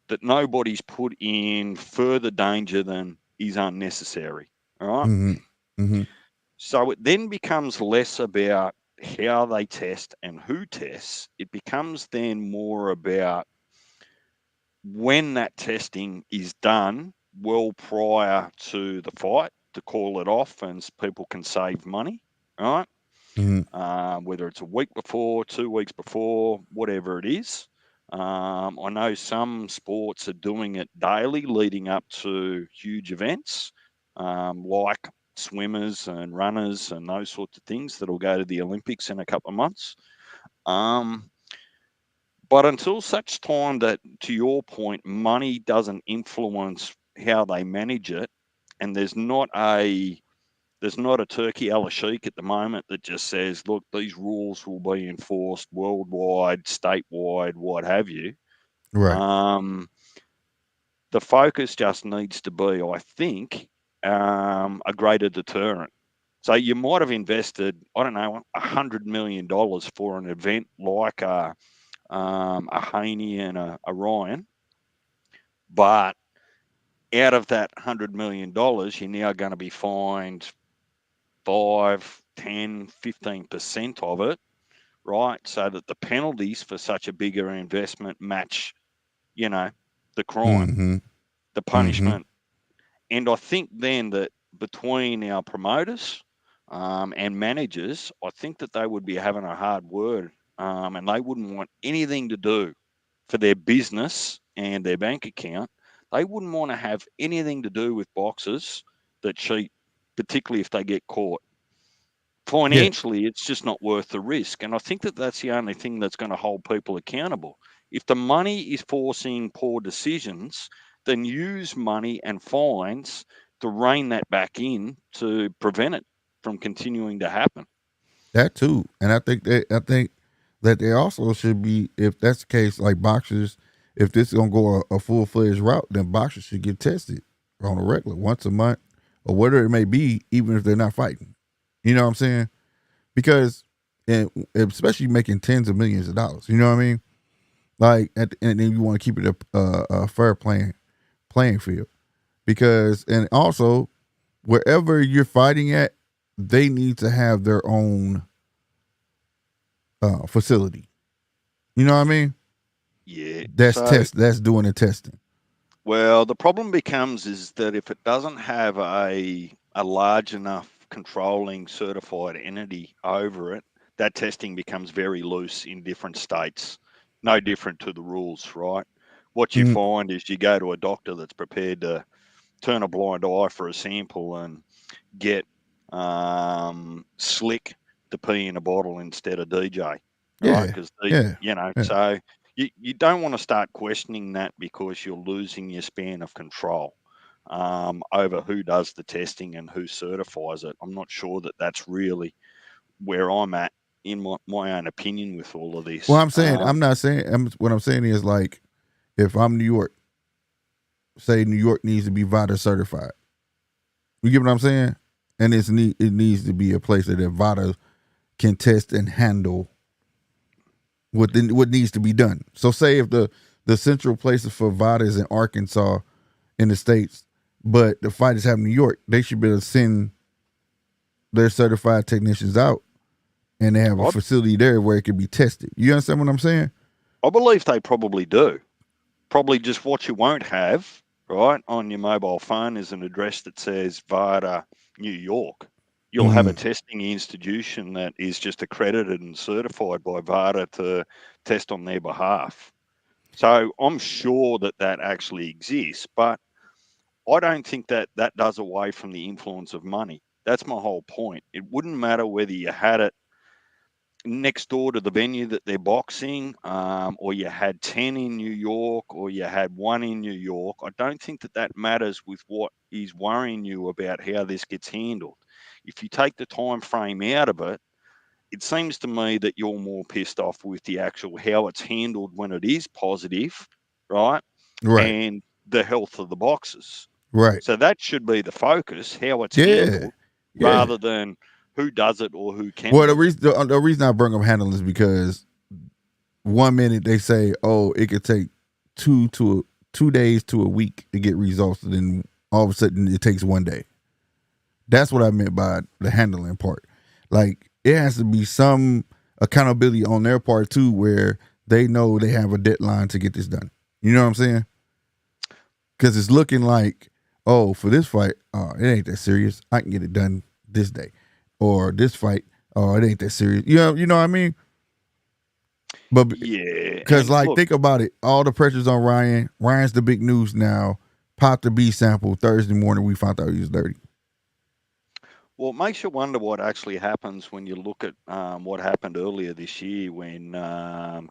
that nobody's put in further danger than is unnecessary. All right. Mm-hmm. Mm-hmm. So it then becomes less about how they test and who tests. It becomes then more about when that testing is done well prior to the fight to call it off and people can save money, right? Mm-hmm. Whether it's a week before, 2 weeks before, whatever it is. I know some sports are doing it daily leading up to huge events, like swimmers and runners and those sorts of things that'll go to the Olympics in a couple of months. Um, but until such time that, to your point, money doesn't influence how they manage it, and there's not a turkey a la chic at the moment that just says, look, these rules will be enforced worldwide, statewide, what have you. Right. Um, the focus just needs to be, I think, a greater deterrent. So you might have invested, I don't know, $100 million for an event like a Haney and a Ryan, but out of that $100 million, you're now going to be fined 5, 10, 15% of it, right? So that the penalties for such a bigger investment match, you know, the crime, Mm-hmm. the Mm-hmm. punishment. And I think then that between our promoters and managers, I think that they would be having a hard word, and they wouldn't want anything to do for their business and their bank account. They wouldn't want to have anything to do with boxers that cheat, particularly if they get caught. Yeah. Financially, it's just not worth the risk. And I think that that's the only thing that's going to hold people accountable. If the money is forcing poor decisions, then use money and fines to rein that back in to prevent it from continuing to happen. That too. And I think that they also should be, if that's the case, like boxers, if this is gonna go a full fledged route, then boxers should get tested on a regular once a month or whatever it may be, even if they're not fighting. You know what I'm saying? Because and especially making tens of millions of dollars. You know what I mean? Like, and then you want to keep it a fair playing field. Because and also wherever you're fighting at, they need to have their own facility. You know what I mean? Yeah. That's So, test. That's doing the testing. well, the problem becomes is that if it doesn't have a large enough controlling certified entity over it, that testing becomes very loose in different states. No different to the rules, right? What you Mm, find is you go to a doctor that's prepared to turn a blind eye for a sample and get slick to pee in a bottle instead of DJ, right? yeah, Because yeah, yeah. so you don't want to start questioning that because you're losing your span of control over who does the testing and who certifies it. I'm not sure that that's really where I'm at in my own opinion with all of Well, this. I'm saying I'm not saying. What I'm saying is like, if I'm New York, say New York needs to be VADA certified. You get what I'm saying? And it needs to be a place that VADA can test and handle what needs to be done. So, say if the central places for VADA is in Arkansas in the states, but the fight is happening in New York, they should be able to send their certified technicians out, and they have a I, facility there where it can be tested. You understand what I'm saying? I believe they probably do. Probably just what you won't have, right, on your mobile phone is an address that says VADA, New York. You'll have a Mm, testing institution that is just accredited and certified by VADA to test on their behalf. So I'm sure that that actually exists, but I don't think that that does away from the influence of money. That's my whole point. It wouldn't matter whether you had it next door to the venue that they're boxing, or you had 10 in New York, or you had one in New York. I don't think that that matters with what is worrying you about how this gets handled. If you take the time frame out of it, it seems to me that you're more pissed off with the actual how it's handled when it is positive, right? right, And the health of the boxers. right. So that should be the focus, how it's Yeah, handled, yeah. rather than who does it or who can Well, do it. the reason I bring up handling is because 1 minute they say, oh, it could take 2 days to a week to get results, and then all of a sudden it takes 1 day. That's what I meant by the handling part. Like it has to be some accountability on their part too, where they know they have a deadline to get this done. You know what I'm saying? Because it's looking like, oh, for this fight, it ain't that serious. I can get it done this day, or this fight, oh, it ain't that serious. You know what I mean? But Yeah, because and like look, think about it, all the pressure's on Ryan. Ryan's the big news now. Pop the B sample Thursday morning. We found out he was dirty. well, it makes you wonder what actually happens when you look at what happened earlier this year when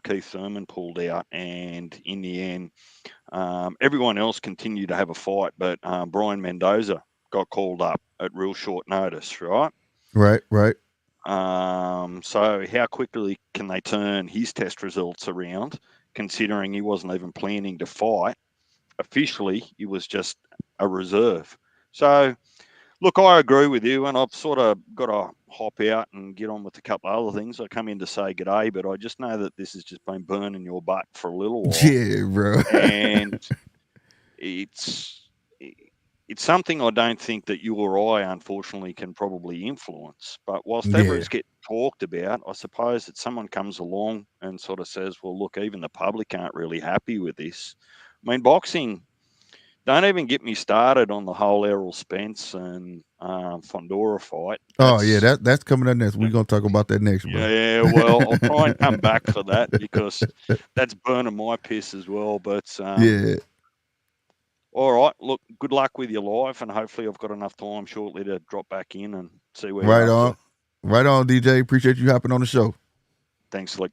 Keith Thurman pulled out, and in the end, everyone else continued to have a fight, but Brian Mendoza got called up at real short notice, right? Right, right. So how quickly can they turn his test results around, considering he wasn't even planning to fight? Officially, he was just a reserve. So, look, I agree with you, and I've sort of got to hop out and get on with a couple of other things. I come in to say good day, but I just know that this has just been burning your butt for a little while, Yeah, bro. and it's it's something I don't think that you or I, unfortunately, can probably influence. But whilst ever Yeah. it's getting talked about, I suppose that someone comes along and sort of says, "Well, look, even the public aren't really happy with this." I mean, boxing. Don't even get me started on the whole Errol Spence and Fundora fight. Oh yeah, That's that's coming up next. We're gonna talk about that next, bro. yeah. Well, I'll try and come back for that because that's burning my piss as well. But Yeah. all right, look, good luck with your life, and hopefully I've got enough time shortly to drop back in and see where you're Right up on. to. Right on, DJ. Appreciate you hopping on the show. Thanks, Slick.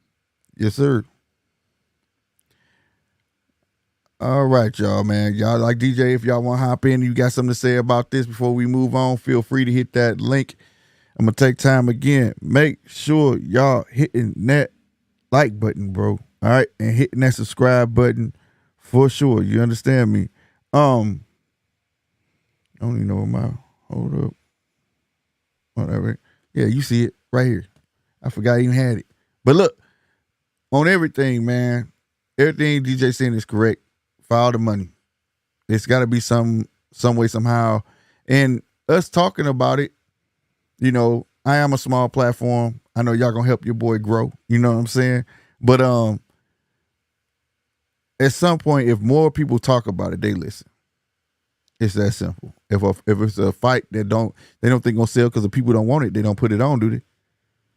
Yes, sir. All right, y'all, man. Y'all like DJ, if y'all want to hop in, you got something to say about this before we move on, feel free to hit that link. I'm gonna take time again. Make sure y'all hitting that like button, bro. All right, and hitting that subscribe button for sure. You understand me? I don't even know what my hold up. Whatever. Yeah, you see it right here. I forgot I even had it. But look, on everything, man. Everything DJ saying is correct. Follow the money. It's got to be some way somehow, and us talking about it. You know, I am a small platform. I know y'all gonna help your boy grow. You know what I'm saying? But at some point, if more people talk about it, they listen. It's that simple. If it's a fight that they don't think gonna sell because the people don't want it, they don't put it on, do they?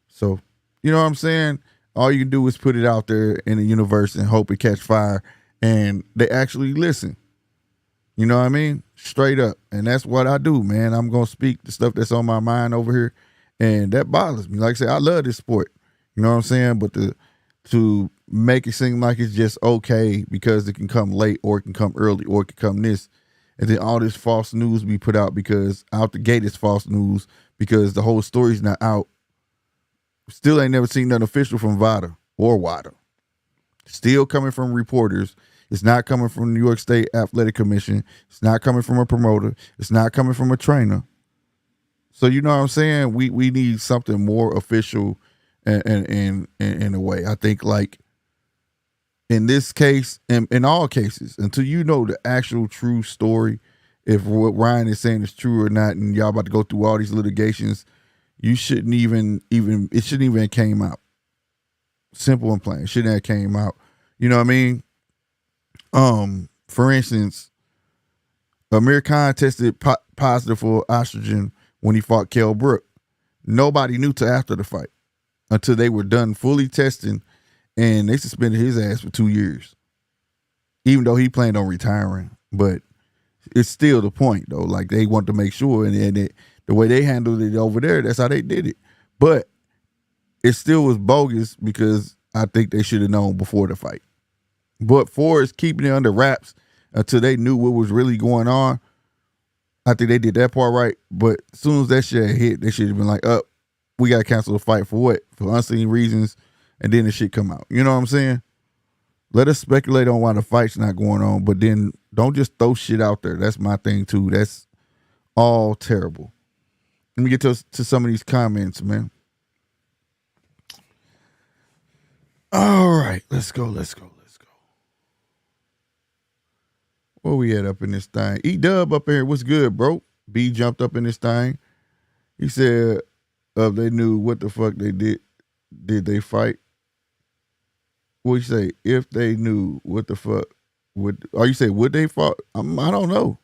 So, you know what I'm saying? All you can do is put it out there in the universe and hope it catch fire, and they actually listen. You know what I mean? Straight up. And that's what I do, man. I'm going to speak the stuff that's on my mind over here. And that bothers me. Like I said, I love this sport. You know what I'm saying? But to make it seem like it's just okay because it can come late or it can come early or it can come this. And then all this false news be put out because out the gate is false news because the whole story's not out. Still ain't never seen nothing official from VADA or WADA. Still coming from reporters. It's not coming from the New York State Athletic Commission. It's not coming from a promoter. It's not coming from a trainer. So you know what I'm saying? We need something more official and in a way. I think like in this case, in all cases, until you know the actual true story, if what Ryan is saying is true or not, and y'all about to go through all these litigations, you shouldn't even it shouldn't even have came out. Simple and plain. It shouldn't have came out. You know what I mean? For instance, Amir Khan tested positive for estrogen when he fought Kell Brook. Nobody knew till after the fight, until they were done fully testing, and they suspended his ass for 2 years. Even though he planned on retiring, but it's still the point though. Like they want to make sure, and the way they handled it over there, that's how they did it. But it still was bogus because I think they should have known before the fight. But Forrest keeping it under wraps until they knew what was really going on, I think they did that part right. But as soon as that shit hit, they should have been like, "Up, we got to cancel the fight for what? For unseen reasons," and then the shit come out. You know what I'm saying? Let us speculate on why the fight's not going on, but then don't just throw shit out there. That's my thing too. That's all terrible. Let me get to some of these comments, man. All right, let's go. Where we at up in this thing? E-Dub up in here. What's good, bro? B jumped up in this thing. He said, they knew what the fuck they did they fight? What you say? If they knew what the fuck would? Or you say would they fought? I don't know.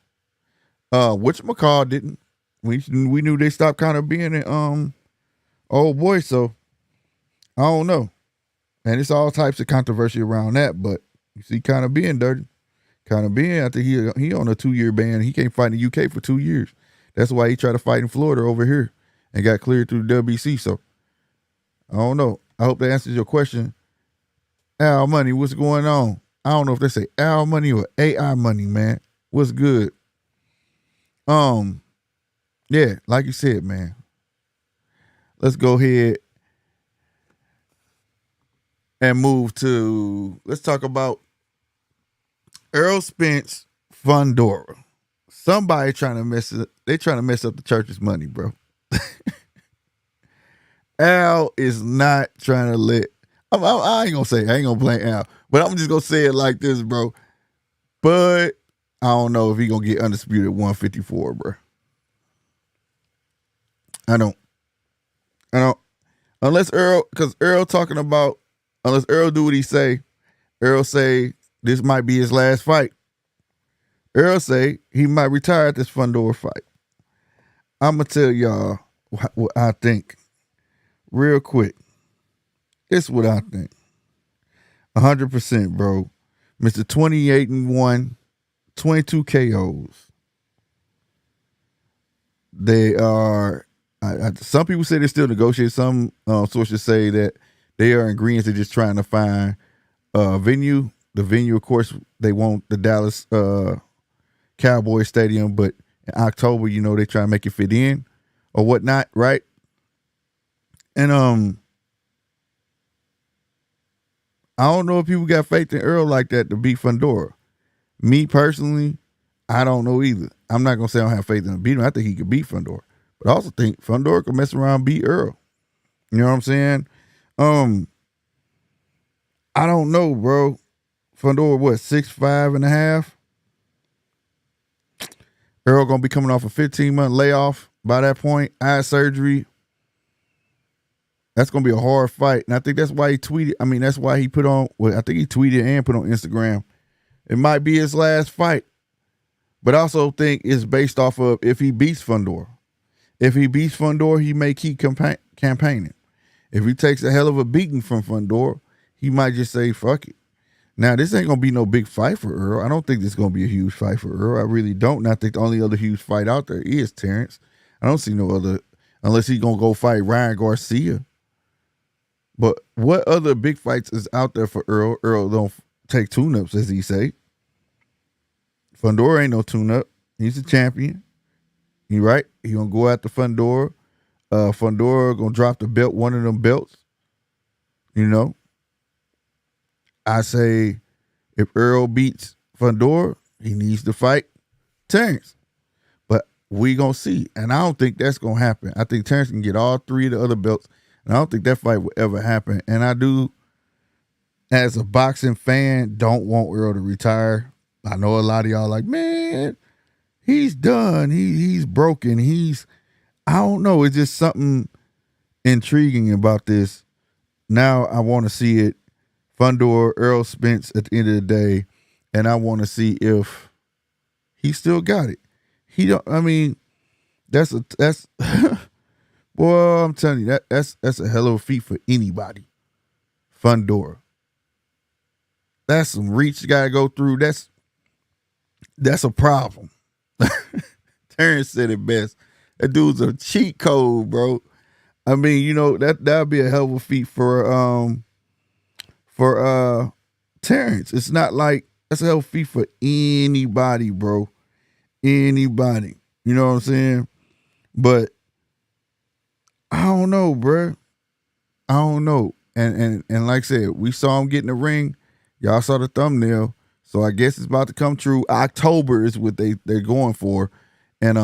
Whatchamacall didn't. We knew they stopped kind of being an old boy, so I don't know. And it's all types of controversy around that, but you see kind of being dirty. Kind of being, I think he on a 2-year ban. He can't fight in the UK for 2 years. That's why he tried to fight in Florida over here and got cleared through the WBC. So I don't know. I hope that answers your question. Al Money, what's going on? I don't know if they say Al Money or AI Money, man. What's good? Yeah, like you said, man. Let's go ahead and move to, let's talk about Errol Spence Fundora. Somebody trying to mess up the church's money, bro. Al is not trying to let, I ain't gonna blame Al, but I'm just gonna say it like this, bro. But I don't know if he gonna get undisputed 154, bro. I don't. Unless Earl do what he say, Earl say this might be his last fight. Earl say he might retire at this Fundora fight. I'm gonna tell y'all what I think real quick. This is what I think. 100%, bro. Mr. 28-1, 22 KOs. They are. Some people say they're still negotiating. Some sources say that they are in agreement to just trying to find a venue. The venue, of course, they want the Dallas Cowboys Stadium, but in October, they try to make it fit in or whatnot, right? And I don't know if people got faith in Earl like that to beat Fundora. Me personally, I don't know either. I'm not gonna say I don't have faith in him beat him. I think he could beat Fundora. But I also think Fundora could mess around and beat Earl. You know what I'm saying? I don't know, bro. Fundora, what, 6'5.5"? Earl gonna be coming off a 15-month layoff by that point. Eye surgery. That's gonna be a hard fight. And I think that's why he tweeted. That's why he put on, I think he tweeted and put on Instagram. It might be his last fight. But I also think it's based off of if he beats Fundora. If he beats Fundora, he may keep campaigning. If he takes a hell of a beating from Fundora, he might just say, fuck it. Now, this ain't going to be no big fight for Earl. I don't think this is going to be a huge fight for Earl. I really don't. And I think the only other huge fight out there is Terrence. I don't see no other, unless he's going to go fight Ryan Garcia. But what other big fights is out there for Earl? Earl don't take tune-ups, as he say. Fundora ain't no tune-up. He's a champion. You right? He gonna go after Fundora. Fundora gonna drop the belt, one of them belts. I say if Earl beats Fundora, he needs to fight Terrence. But we gonna see. And I don't think that's gonna happen. I think Terrence can get all 3 of the other belts. And I don't think that fight will ever happen. And I do, as a boxing fan, don't want Earl to retire. I know a lot of y'all like, man, he's done. He's broken. I don't know. It's just something intriguing about this. Now I want to see it. Fundora, Earl Spence at the end of the day. And I want to see if He still got it. He don't. I mean, that's boy. I'm telling you that's a hell of a feat for anybody. Fundora. That's some reach you gotta go through. That's a problem. Terrence said it best. That dude's a cheat code, bro. I mean, that'd be a hell of a feat for Terrence. It's not like that's a hell of a feat for anybody, bro. Anybody. You know what I'm saying? But I don't know, bro. I don't know. And like I said, we saw him get in the ring. Y'all saw the thumbnail. So I guess it's about to come true. October is what they're going for. And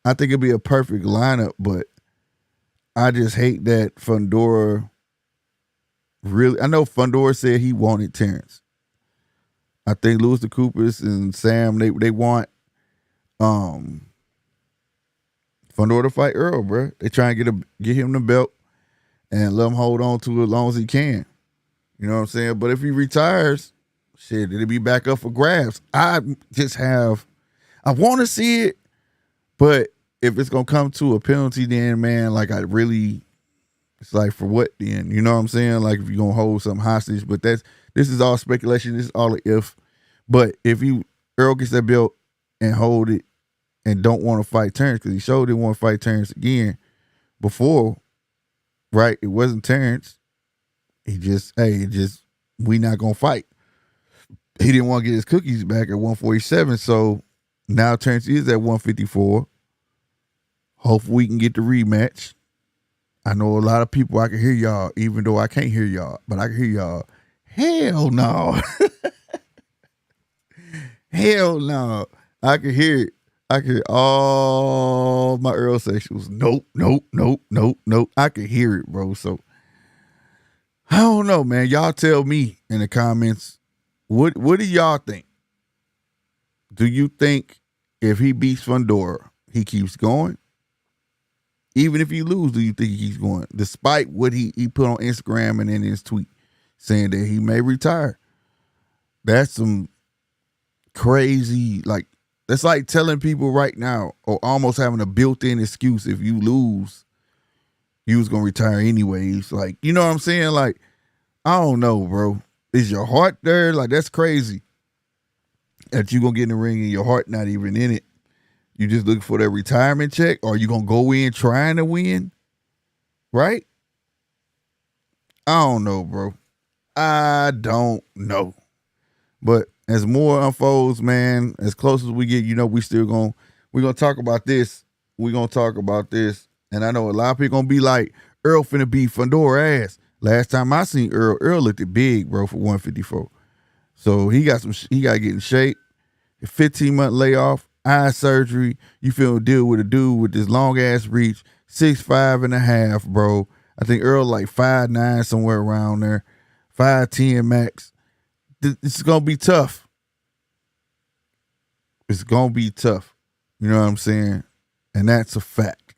I think it'd be a perfect lineup, but I just hate that Fundora really. I know Fundora said he wanted Terrence. I think Louis the Coopers and Sam, they want Fundora to fight Earl, bro. They try and get him the belt and let him hold on to it as long as he can. You know what I'm saying? But if he retires, shit, it'll be back up for grabs. I want to see it, but if it's gonna come to a penalty, then man, like it's like for what then? You know what I'm saying? Like if you're gonna hold something hostage, but this is all speculation. This is all if. But if Earl gets that belt and hold it and don't want to fight Terrence, because he showed didn't want to fight Terrence again before, right? It wasn't Terrence. He just we not gonna fight. He didn't want to get his cookies back at 147, so now Terrence is at 154. Hopefully we can get the rematch. I know a lot of people, I can hear y'all, even though I can't hear y'all, but I can hear y'all. Hell no. Hell no. I can hear it. I can hear all my Earl sexuals. Nope. I can hear it, bro. So I don't know, man. Y'all tell me in the comments. What do y'all think? Do you think if he beats Fundora, he keeps going? Even if he lose, do you think he keeps going? Despite what he put on Instagram and in his tweet saying that he may retire. That's some crazy, like, that's like telling people right now, or almost having a built-in excuse, if you lose, you was gonna retire anyways. Like, you know what I'm saying? Like, I don't know, bro. Is your heart there? Like, that's crazy. That you gonna get in the ring and your heart not even in it. You just looking for that retirement check, or you gonna go in trying to win? Right? I don't know, bro. I don't know. But as more unfolds, man, as close as we get, we're gonna talk about this. We're gonna talk about this. And I know a lot of people gonna be like, Earl finna beat Fundora ass. Last time I seen Earl looked it big, bro, for 154. So he got to get in shape. 15-month layoff, eye surgery. You feel deal with a dude with this long ass reach, 6'5.5", bro. I think Earl like 5'9", somewhere around there, 5'10" max. It's gonna be tough. It's gonna be tough. You know what I'm saying? And that's a fact.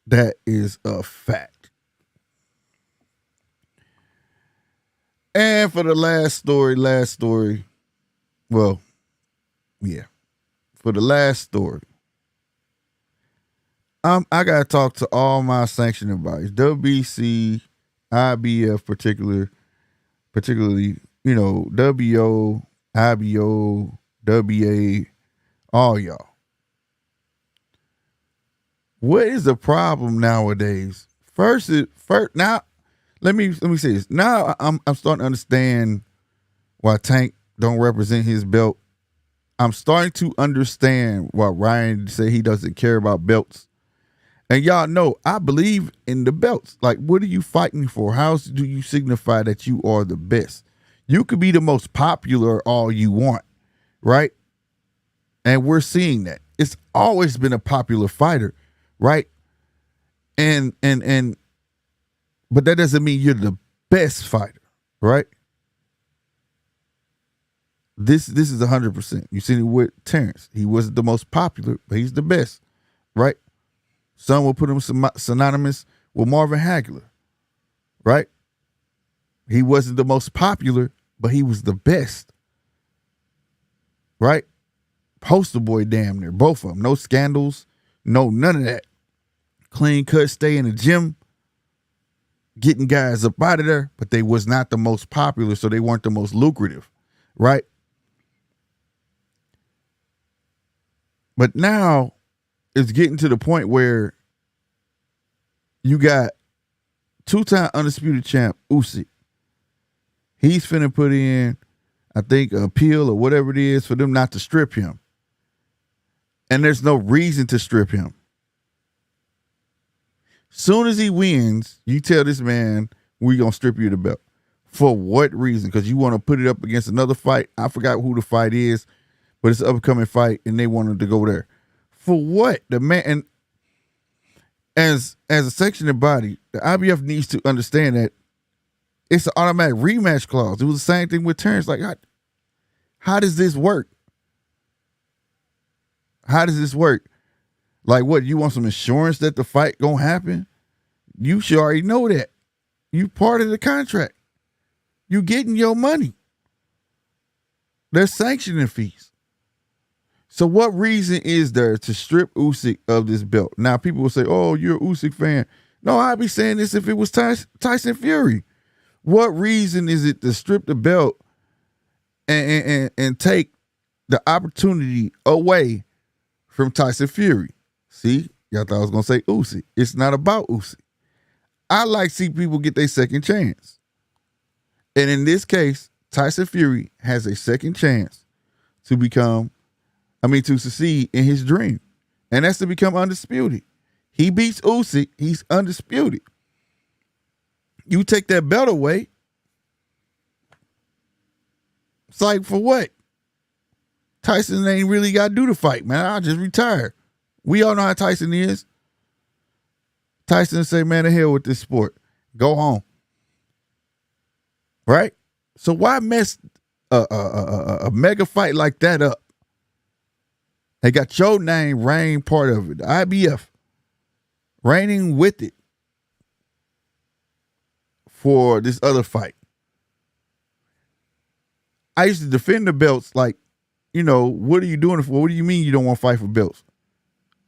That is a fact. And for the last story. Well, yeah. For the last story, I gotta talk to all my sanctioning bodies, WBC, IBF, particularly, WO, IBO, WA, all y'all. What is the problem nowadays? First now, let me say this. Now I'm starting to understand why Tank don't represent his belt. I'm starting to understand why Ryan said he doesn't care about belts. And y'all know, I believe in the belts. Like, what are you fighting for? How do you signify that you are the best? You could be the most popular all you want, right? And we're seeing that. It's always been a popular fighter, right? And but that doesn't mean you're the best fighter, right? This is 100%. You seen it with Terrence. He wasn't the most popular, but he's the best, right? Some will put him synonymous with Marvin Hagler, right? He wasn't the most popular, but he was the best. right? Poster boy damn near, both of them. No scandals, no none of that. Clean cut, stay in the gym, getting guys up out of there, but they was not the most popular, so they weren't the most lucrative, right? But now it's getting to the point where you got two-time undisputed champ Usyk. He's finna put in, I think, an appeal or whatever it is for them not to strip him. And there's no reason to strip him. Soon as he wins, you tell this man, we're going to strip you the belt. For what reason? Because you want to put it up against another fight. I forgot who the fight is, but it's an upcoming fight, and they wanted to go there. For what? The man, and as a sanctioning body, the IBF needs to understand that it's an automatic rematch clause. It was the same thing with Terrence. Like, how does this work? How does this work? Like, what, you want some insurance that the fight gonna happen? You should already know that. You part of the contract. You getting your money. There's sanctioning fees. So what reason is there to strip Usyk of this belt? Now, people will say, oh, you're an Usyk fan. No, I'd be saying this if it was Tyson Fury. What reason is it to strip the belt and take the opportunity away from Tyson Fury? See, y'all thought I was going to say Usyk. It's not about Usyk. I like to see people get their second chance. And in this case, Tyson Fury has a second chance to succeed in his dream. And that's to become undisputed. He beats Usyk, he's undisputed. You take that belt away, it's like, for what? Tyson ain't really got to do the fight, man. I'll just retire. We all know how Tyson is. Tyson say, man, the hell with this sport. Go home. Right? So why mess a mega fight like that up? They got your name reign part of it. The IBF reigning with it for this other fight. I used to defend the belts like, what are you doing it for? What do you mean you don't want to fight for belts?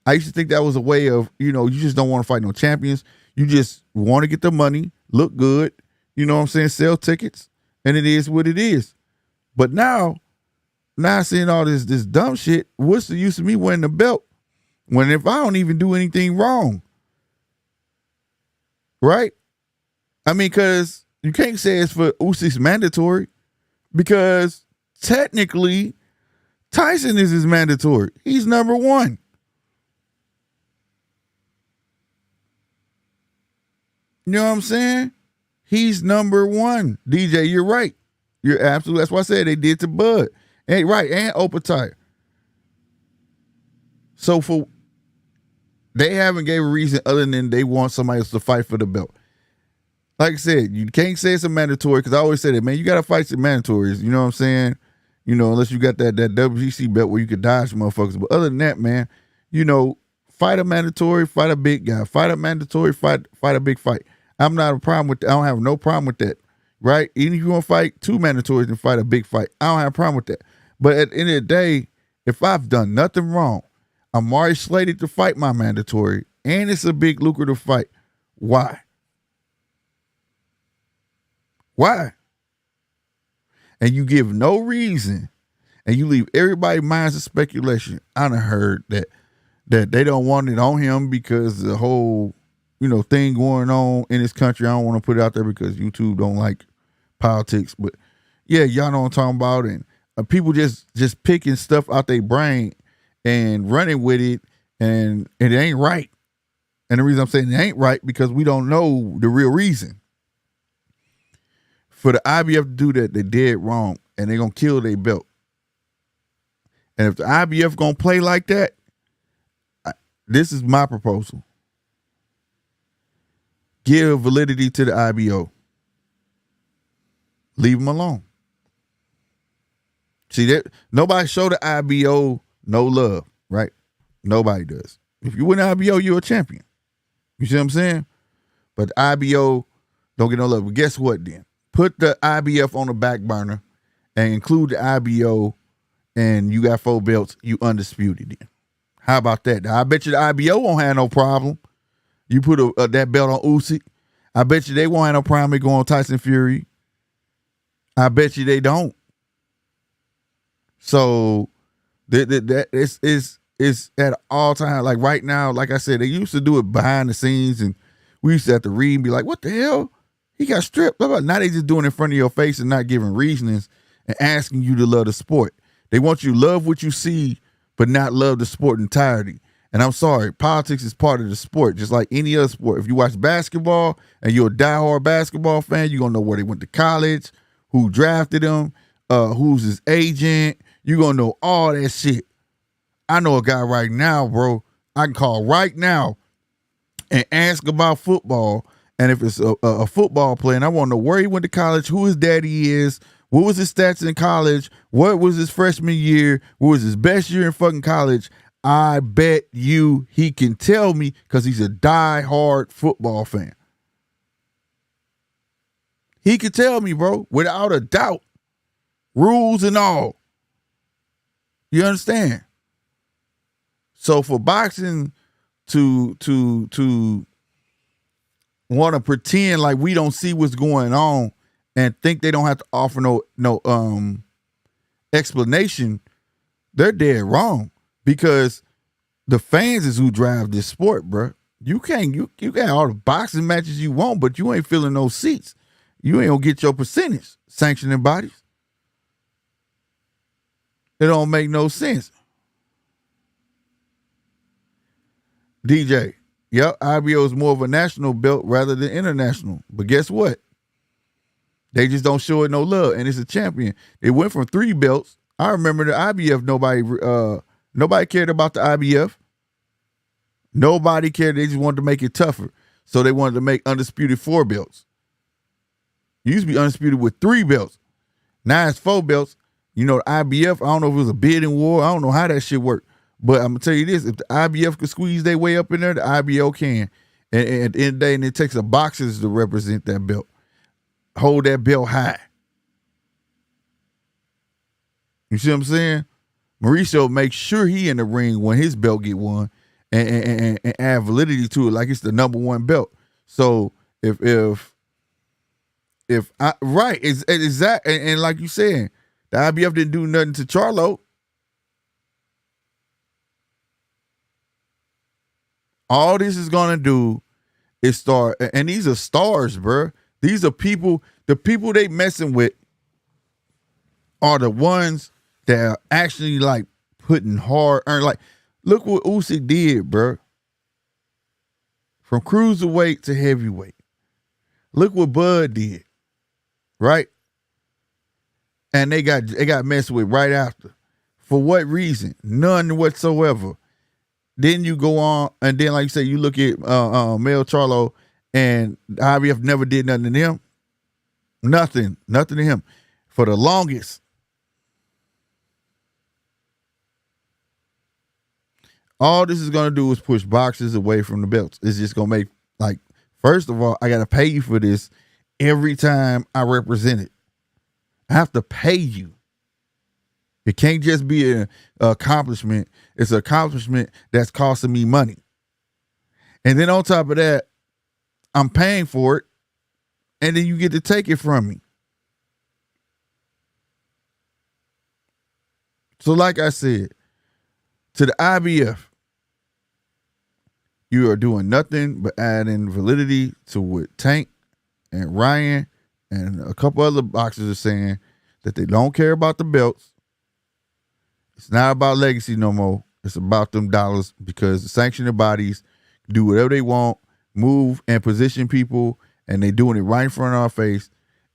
I used to think that was a way of, you just don't want to fight no champions. You just want to get the money, look good, sell tickets, and it is what it is. But now seeing all this dumb shit, what's the use of me wearing the belt when if I don't even do anything wrong? Right? I mean, because you can't say it's for Usyk's mandatory because technically Tyson is his mandatory. He's number one. You know what I'm saying? He's number one. DJ, you're right. You're absolutely. That's why I said they did to Bud. Ain't right. And Opetire. So they haven't gave a reason other than they want somebody else to fight for the belt. Like I said, you can't say it's a mandatory because I always say that, man, you got to fight some mandatories. You know what I'm saying? Unless you got that WGC belt where you could dodge motherfuckers. But other than that, man, fight a mandatory, fight a big guy. Fight a mandatory, fight a big fight. I'm not a problem with that. I don't have no problem with that. Right? Even if you want to fight two mandatories and fight a big fight, I don't have a problem with that. But at the end of the day, if I've done nothing wrong, I'm already slated to fight my mandatory, and it's a big lucrative fight. Why? Why? And you give no reason, and you leave everybody's minds of speculation. I done heard that they don't want it on him because the whole, thing going on in this country. I don't want to put it out there because YouTube don't like politics, but yeah, y'all know what I'm talking about. And people just picking stuff out their brain and running with it, and it ain't right. And the reason I'm saying it ain't right because we don't know the real reason. For the IBF to do that, they did wrong, and they're going to kill their belt. And if the IBF going to play like that, this is my proposal. Give validity to the IBO. Leave them alone. See, that nobody show the IBO no love, right? Nobody does. If you win the IBO, you're a champion. You see what I'm saying? But the IBO don't get no love. But guess what then? Put the IBF on the back burner and include the IBO and you got 4 belts, you undisputed then. How about that? I bet you the IBO won't have no problem. You put that belt on Usyk. I bet you they won't have no problem with going on Tyson Fury. I bet you they don't. So that it's at all time. Like right now, like I said, they used to do it behind the scenes, and we used to have to read and be like, "What the hell? He got stripped." Now they just doing it in front of your face and not giving reasonings and asking you to love the sport. They want you to love what you see, but not love the sport entirety. And I'm sorry, politics is part of the sport, just like any other sport. If you watch basketball and you're a diehard basketball fan, you're gonna know where they went to college, who drafted them, who's his agent. You're gonna know all that shit. I know a guy right now, bro. I can call right now and ask about football. And if it's a football player, and I want to know where he went to college, who his daddy is, what was his stats in college, what was his freshman year, what was his best year in fucking college, I bet you he can tell me because he's a die-hard football fan. He can tell me, bro, without a doubt. Rules and all. You understand? So for boxing to want to pretend like we don't see what's going on and think they don't have to offer no explanation, they're dead wrong. Because the fans is who drive this sport, bro. You got all the boxing matches you want, but you ain't filling those seats. You ain't gonna get your percentage, sanctioning bodies. It don't make no sense. DJ, yep, IBO is more of a national belt rather than international. But guess what? They just don't show it no love, and it's a champion. It went from 3 belts. I remember the IBF, nobody cared about the IBF. Nobody cared. They just wanted to make it tougher. So they wanted to make undisputed 4 belts. You used to be undisputed with 3 belts. Now it's 4 belts. You know, the IBF, I don't know if it was a bidding war. I don't know how that shit worked. But I'm going to tell you this. If the IBF could squeeze their way up in there, the IBO can. And at the end of the day, and it takes a boxers to represent that belt. Hold that belt high. You see what I'm saying? Mauricio makes sure he in the ring when his belt get won and add validity to it like it's the number 1 belt. So if I right, is that and like you said, the IBF didn't do nothing to Charlo. All this is gonna do is start, and these are stars, bro. These are people. The people they messing with are the ones that are actually like putting hard earn. Like, look what Usyk did, bro. From cruiserweight to heavyweight. Look what Bud did, right? And they got messed with right after. For what reason? None whatsoever. Then you go on, and then like you say, you look at Mel Charlo, and the IBF never did nothing to him. Nothing to him. For the longest. All this is gonna do is push boxers away from the belts. It's just gonna make, like, first of all, I gotta pay you for this every time I represent it. I have to pay you. It can't just be an accomplishment. It's an accomplishment that's costing me money. And then on top of that, I'm paying for it, and then you get to take it from me. So like I said, to the IBF, you are doing nothing but adding validity to what Tank and Ryan and a couple other boxers are saying, that they don't care about the belts. It's not about legacy no more. It's about them dollars, because the sanctioning bodies do whatever they want, move and position people, and they doing it right in front of our face,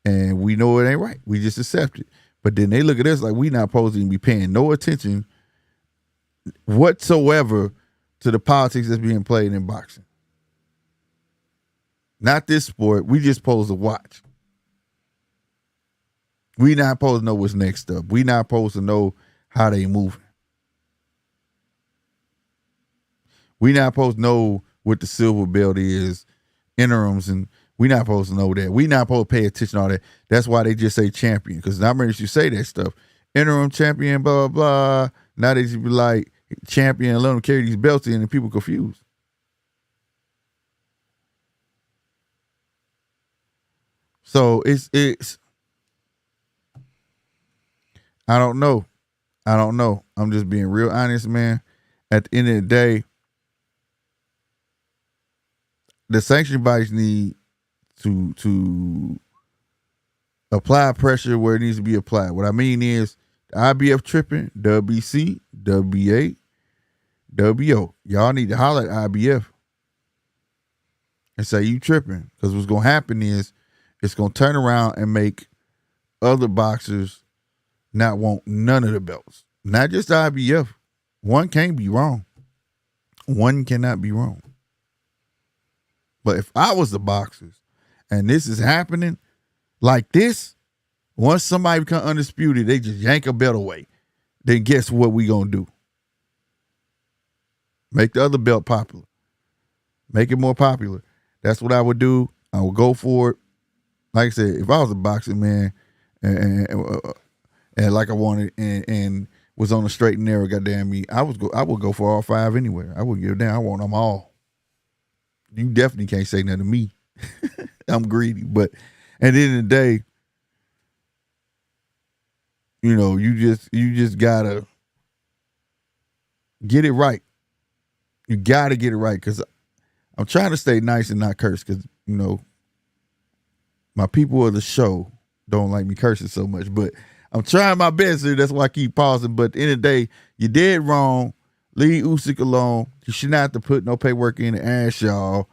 and we know it ain't right. We just accept it. But then they look at us like we not supposed to be paying no attention whatsoever to the politics that's being played in boxing. Not this sport. We just supposed to watch. We not supposed to know what's next up. We not supposed to know how they moving. We not supposed to know what the silver belt is, interims, and we not supposed to know that. We not supposed to pay attention to all that. That's why they just say champion, because not many you say that stuff, interim champion, blah, blah, blah. Now they should be like champion and let them carry these belts in and people confused. So it's I don't know. I'm just being real honest, man. At the end of the day, the sanction bodies need to apply pressure where it needs to be applied. What I mean is the IBF tripping, WBC, WBA, WO. Y'all need to holler at IBF and say you tripping. Because what's gonna happen is it's gonna turn around and make other boxers not want none of the belts. Not just the IBF. One can't be wrong. One cannot be wrong. But if I was the boxers and this is happening like this, once somebody become undisputed, they just yank a belt away. Then guess what we gonna do? Make the other belt popular. Make it more popular. That's what I would do. I would go for it. Like I said, if I was a boxing man and like I wanted and was on the straight and narrow, goddamn me, I would go for all five anywhere. I wouldn't give a damn. I want them all. You definitely can't say nothing to me. I'm greedy, but at the end of the day, you know, you just gotta get it right. You gotta get it right, because I'm trying to stay nice and not curse, because, you know, my people of the show don't like me cursing so much, but I'm trying my best here. That's why I keep pausing. But at the end of the day, you did wrong. Leave Usyk alone. You should not have to put no paperwork in and ask y'all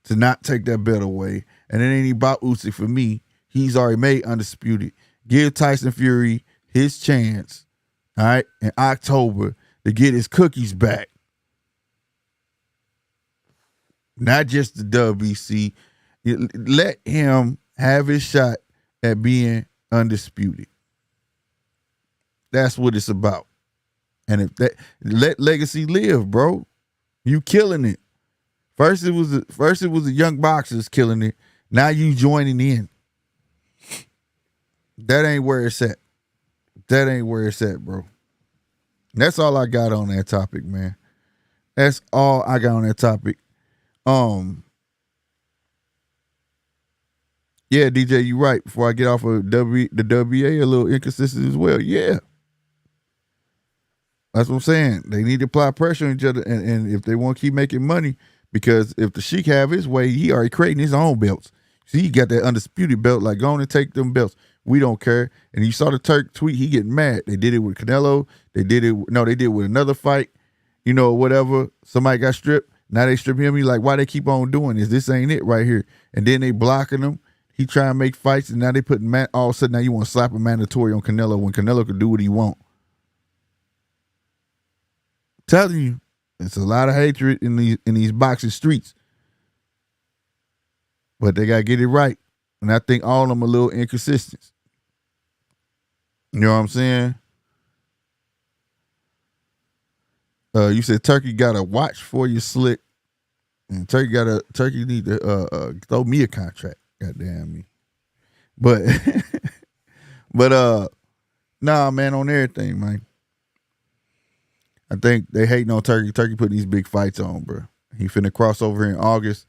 to not take that belt away. And it ain't about Usyk for me. He's already made undisputed. Give Tyson Fury his chance, all right, in October to get his cookies back. Not just the WBC. Let him have his shot at being undisputed. That's what it's about. And if that, let legacy live, bro. You killing it. First it was the young boxers killing it. Now you joining in. That ain't where it's at. That ain't where it's at, bro. That's all I got on that topic, man. That's all I got on that topic. Yeah, DJ, you right. Before I get off of the WBA, a little inconsistent as well. Yeah. That's what I'm saying. They need to apply pressure on each other, and if they want to keep making money, because if the Sheik have his way, he already creating his own belts. See, he got that undisputed belt. Like, go on and take them belts. We don't care. And you saw the Turk tweet. He getting mad. They did it with Canelo. They did it with another fight. You know, whatever. Somebody got stripped. Now they strip him. He like, why they keep on doing this? This ain't it right here. And then they blocking him. He trying to make fights, and now they putting all of a sudden now you want to slap a mandatory on Canelo when Canelo could do what he want. Telling you, it's a lot of hatred in these boxing streets, but they gotta get it right. And I think all of them are a little inconsistent. You know what I'm saying? You said Turkey got to watch for you slick, and Turkey need to throw me a contract. Goddamn me, but nah, man, on everything, man. I think they hating on Turkey. Turkey putting these big fights on, bro. He finna cross over in August,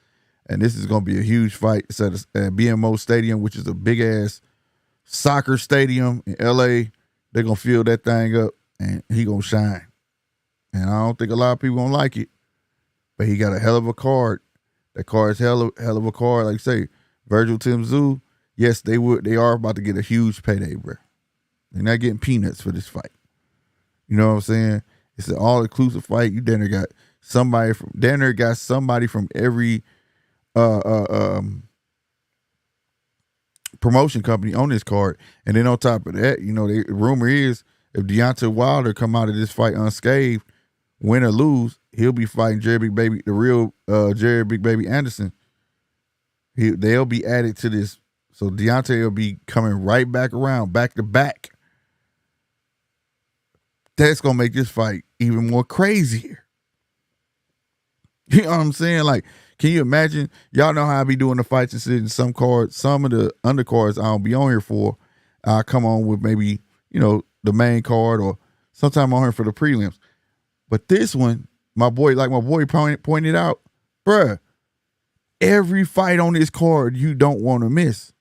and this is gonna be a huge fight. It's at BMO Stadium, which is a big ass soccer stadium in LA. They're gonna fill that thing up, and he gonna shine. And I don't think a lot of people gonna like it, but he got a hell of a card. That card is hell of a card. Like I say, Virgil Tim Tszyu, yes, they are about to get a huge payday, bro. They're not getting peanuts for this fight. You know what I'm saying? It's an all-inclusive fight. You damn near got somebody from every promotion company on this card. And then on top of that, you know, the rumor is if Deontay Wilder come out of this fight unscathed, win or lose, he'll be fighting Jerry Big Baby, the real Jerry Big Baby Anderson. They'll be added to this. So Deontay will be coming right back around, back to back. That's going to make this fight even more crazier. You know what I'm saying? Like, can you imagine? Y'all know how I be doing the fights and sitting some cards, some of the undercards I don't be on here for. I come on with maybe, you know, the main card or sometime on here for the prelims. But this one, my boy pointed out, bruh, every fight on this card you don't want to miss.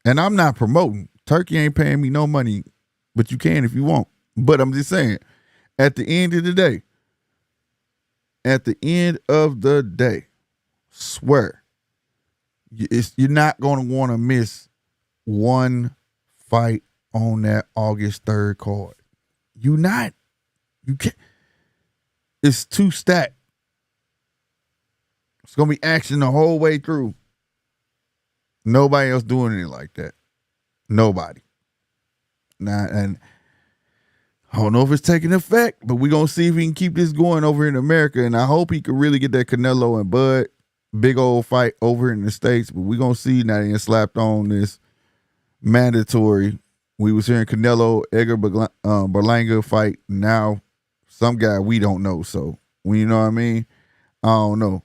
And I'm not promoting. Turkey ain't paying me no money, but you can if you want. But I'm just saying, at the end of the day, swear, you're not going to want to miss one fight on that August 3rd card. You can't. It's too stacked. It's going to be action the whole way through. Nobody else doing it like that. Nobody. Nah, and I don't know if it's taking effect, but we're going to see if we can keep this going over in America. And I hope he could really get that Canelo and Bud big old fight over in the States. But we're going to see now they slapped on this mandatory. We was hearing Canelo, Edgar Berlanga fight. Now some guy we don't know. So, you know what I mean? I don't know.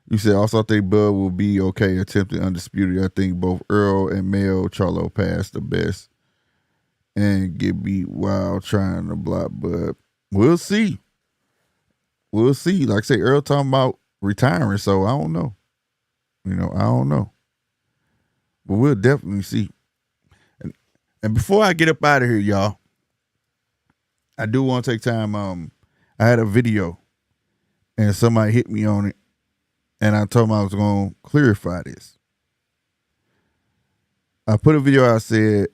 You said also I think Bud will be okay attempting undisputed. I think both Earl and Mel Charlo passed the best and get beat while trying to block Bud. We'll see. We'll see. Like I say, Earl talking about retiring, so I don't know. I don't know. But we'll definitely see. And before I get up out of here, y'all, I do want to take time. I had a video and somebody hit me on it. And I told him I was going to clarify this. I put a video out, it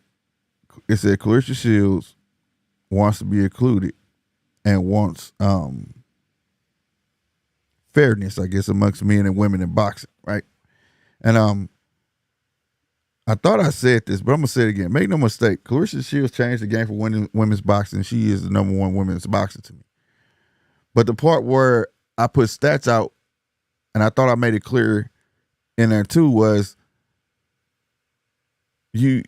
said Clarissa Shields wants to be included and wants fairness, I guess, amongst men and women in boxing, right? And I thought I said this, but I'm going to say it again. Make no mistake, Clarissa Shields changed the game for women's boxing. She is the number one women's boxer to me. But the part where I put stats out, and I thought I made it clear in there too, was you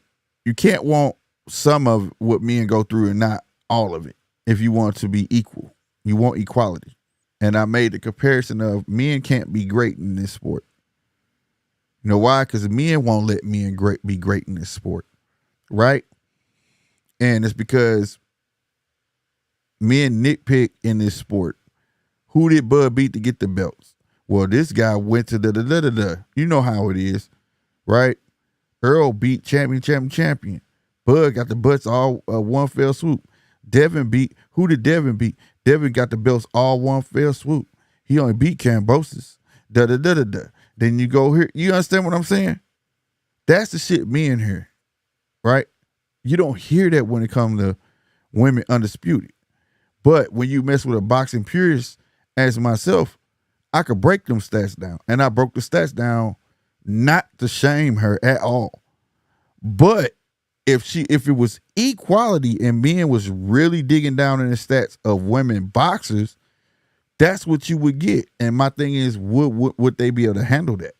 can't want some of what men go through and not all of it if you want to be equal. You want equality. And I made the comparison of men can't be great in this sport. You know why? Because men won't let men be great in this sport, right? And it's because men nitpick in this sport. Who did Bud beat to get the belts? Well, this guy went to the. You know how it is, right? Earl beat champion. Bud got the butts all one fell swoop. Who did Devin beat? Devin got the belts all one fell swoop. He only beat Cambosis. Then you go here. You understand what I'm saying? That's the shit men hear, right? You don't hear that when it comes to women undisputed. But when you mess with a boxing purist as myself, I could break them stats down. And I broke the stats down not to shame her at all. But if it was equality and men was really digging down in the stats of women boxers, that's what you would get. And my thing is, would they be able to handle that?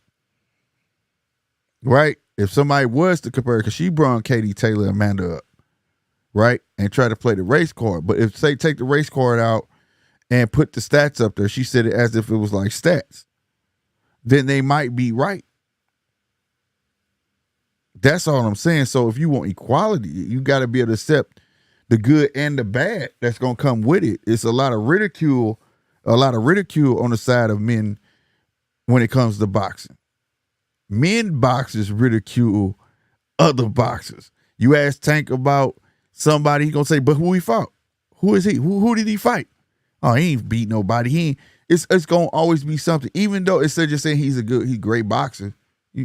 Right? If somebody was to compare, because she brought Katie Taylor Amanda up, right? And try to play the race card. But if, say, take the race card out and put the stats up there, she said it as if it was like stats, then they might be right. That's all I'm saying. So if you want equality, you got to be able to accept the good and the bad that's going to come with it. It's a lot of ridicule on the side of men when it comes to boxing. Men boxers ridicule other boxers. You ask Tank about somebody, he going to say, but who he fought? Who is he? Who did he fight? Oh, he ain't beat nobody. It's gonna always be something. Even though it's just saying he's great boxer.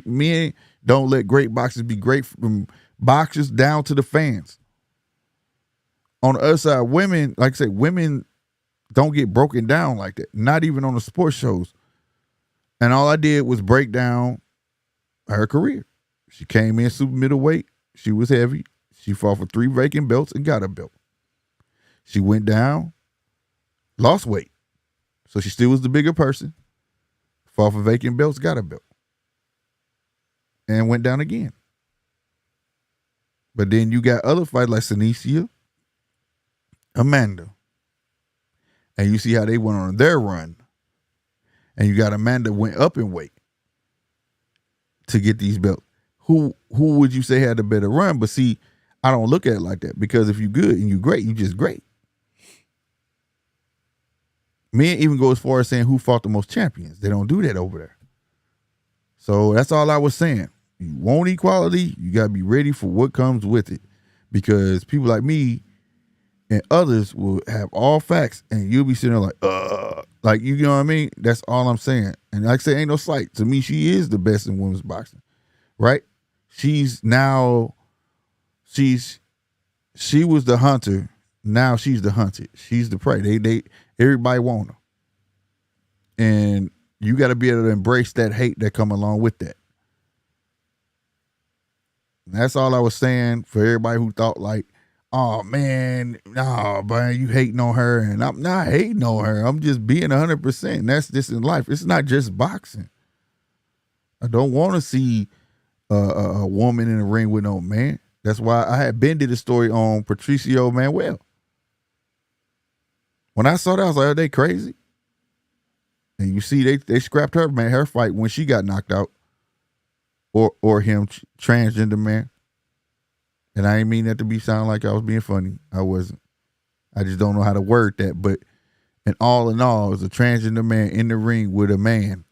Men don't let great boxers be great from boxers down to the fans. On the other side, women, like I said, women don't get broken down like that. Not even on the sports shows. And all I did was break down her career. She came in super middleweight. She was heavy. She fought for 3 vacant belts and got a belt. She went down, lost weight. So she still was the bigger person. Fought for vacant belts, got a belt. And went down again. But then you got other fighters like Sanicia, Amanda. And you see how they went on their run. And you got Amanda went up in weight to get these belts. Who would you say had the better run? But see, I don't look at it like that, because if you good and you great, you just great. Men even go as far as saying who fought the most champions. They don't do that over there. So that's all I was saying. You want equality, you got to be ready for what comes with it. Because people like me and others will have all facts, and you'll be sitting there like, you know what I mean? That's all I'm saying. And like I say, ain't no slight. To me, she is the best in women's boxing, right? She was the hunter. Now she's the hunted. She's the prey. Everybody want her. And you got to be able to embrace that hate that come along with that. And that's all I was saying for everybody who thought like, oh man, nah, man, you hating on her. And I'm not hating on her. I'm just being 100%. That's just in life. It's not just boxing. I don't want to see a woman in the ring with no man. That's why I had Ben did a story on Patricio Manuel. When I saw that, I was like, are they crazy? And you see, they scrapped her fight when she got knocked out, or him, transgender man. And I didn't mean that to sound like I was being funny. I wasn't. I just don't know how to word that. But in all, it's a transgender man in the ring with a man,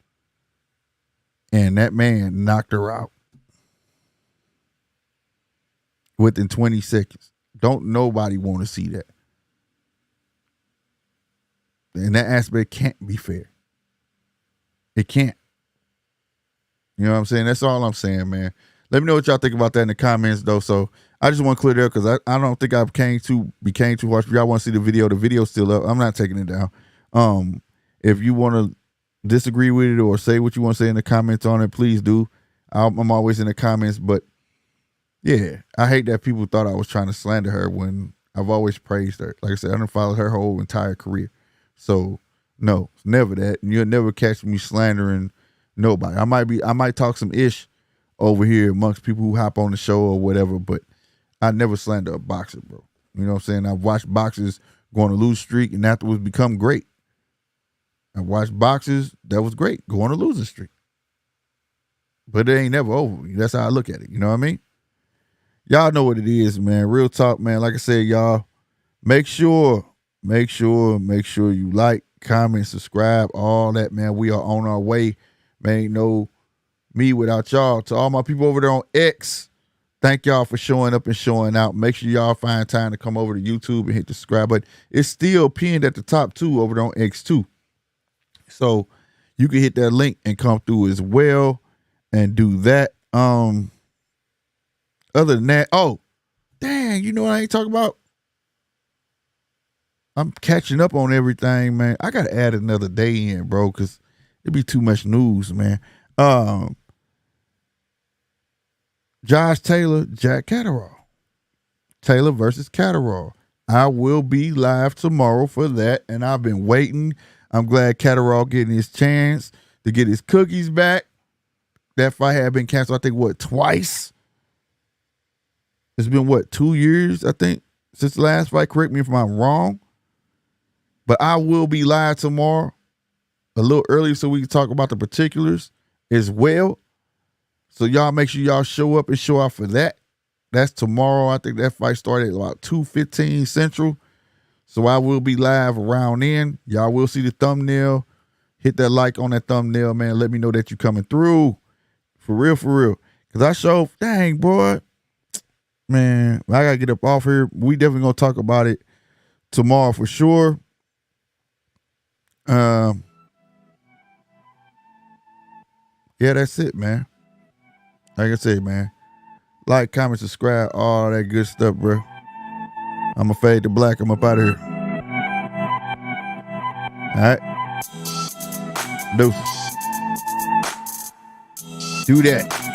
and that man knocked her out within 20 seconds. Don't nobody want to see that. And that aspect can't be fair. It can't. You know what I'm saying? That's all I'm saying, man. Let me know what y'all think about that in the comments, though. So I just want to clear it up, because I don't think I became too harsh. If y'all want to see the video's still up. I'm not taking it down. If you want to disagree with it or say what you want to say in the comments on it, please do. I'm always in the comments. But yeah, I hate that people thought I was trying to slander her when I've always praised her. Like I said, I done followed her whole entire career. So no, it's never that. And you'll never catch me slandering nobody. I might talk some ish over here amongst people who hop on the show or whatever, but I never slander a boxer, bro. You know what I'm saying? I've watched boxers go on a lose streak and afterwards become great. I've watched boxers that was great go on a losing streak. But it ain't never over. That's how I look at it. You know what I mean? Y'all know what it is, man. Real talk, man. Like I said, y'all, make sure you like, comment, subscribe, all that, man. We are on our way. Man, ain't no me without y'all. To all my people over there on X, thank y'all for showing up and showing out. Make sure y'all find time to come over to YouTube and hit the subscribe button. It's still pinned at the top too over there on X too. So you can hit that link and come through as well and do that. Other than that, oh, dang, you know what I ain't talking about? I'm catching up on everything, man. I got to add another day in, bro, because it'd be too much news, man. Josh Taylor, Jack Catterall. Taylor versus Catterall. I will be live tomorrow for that, and I've been waiting. I'm glad Catterall getting his chance to get his cookies back. That fight had been canceled, I think, twice? It's been, 2 years, I think, since the last fight. Correct me if I'm wrong. But I will be live tomorrow a little early so we can talk about the particulars as well. So y'all make sure y'all show up and show out for that. That's tomorrow. I think that fight started at about 2:15 Central. So I will be live around then. Y'all will see the thumbnail. Hit that like on that thumbnail, man. Let me know that you coming through. For real, for real. Because I show, dang, boy. Man, I got to get up off here. We definitely going to talk about it tomorrow for sure. Yeah, that's it, man. Like I said, man, like, comment, subscribe, all that good stuff, bro. I'm going to fade to black. I'm up out of here. All right. Deuces. Do that.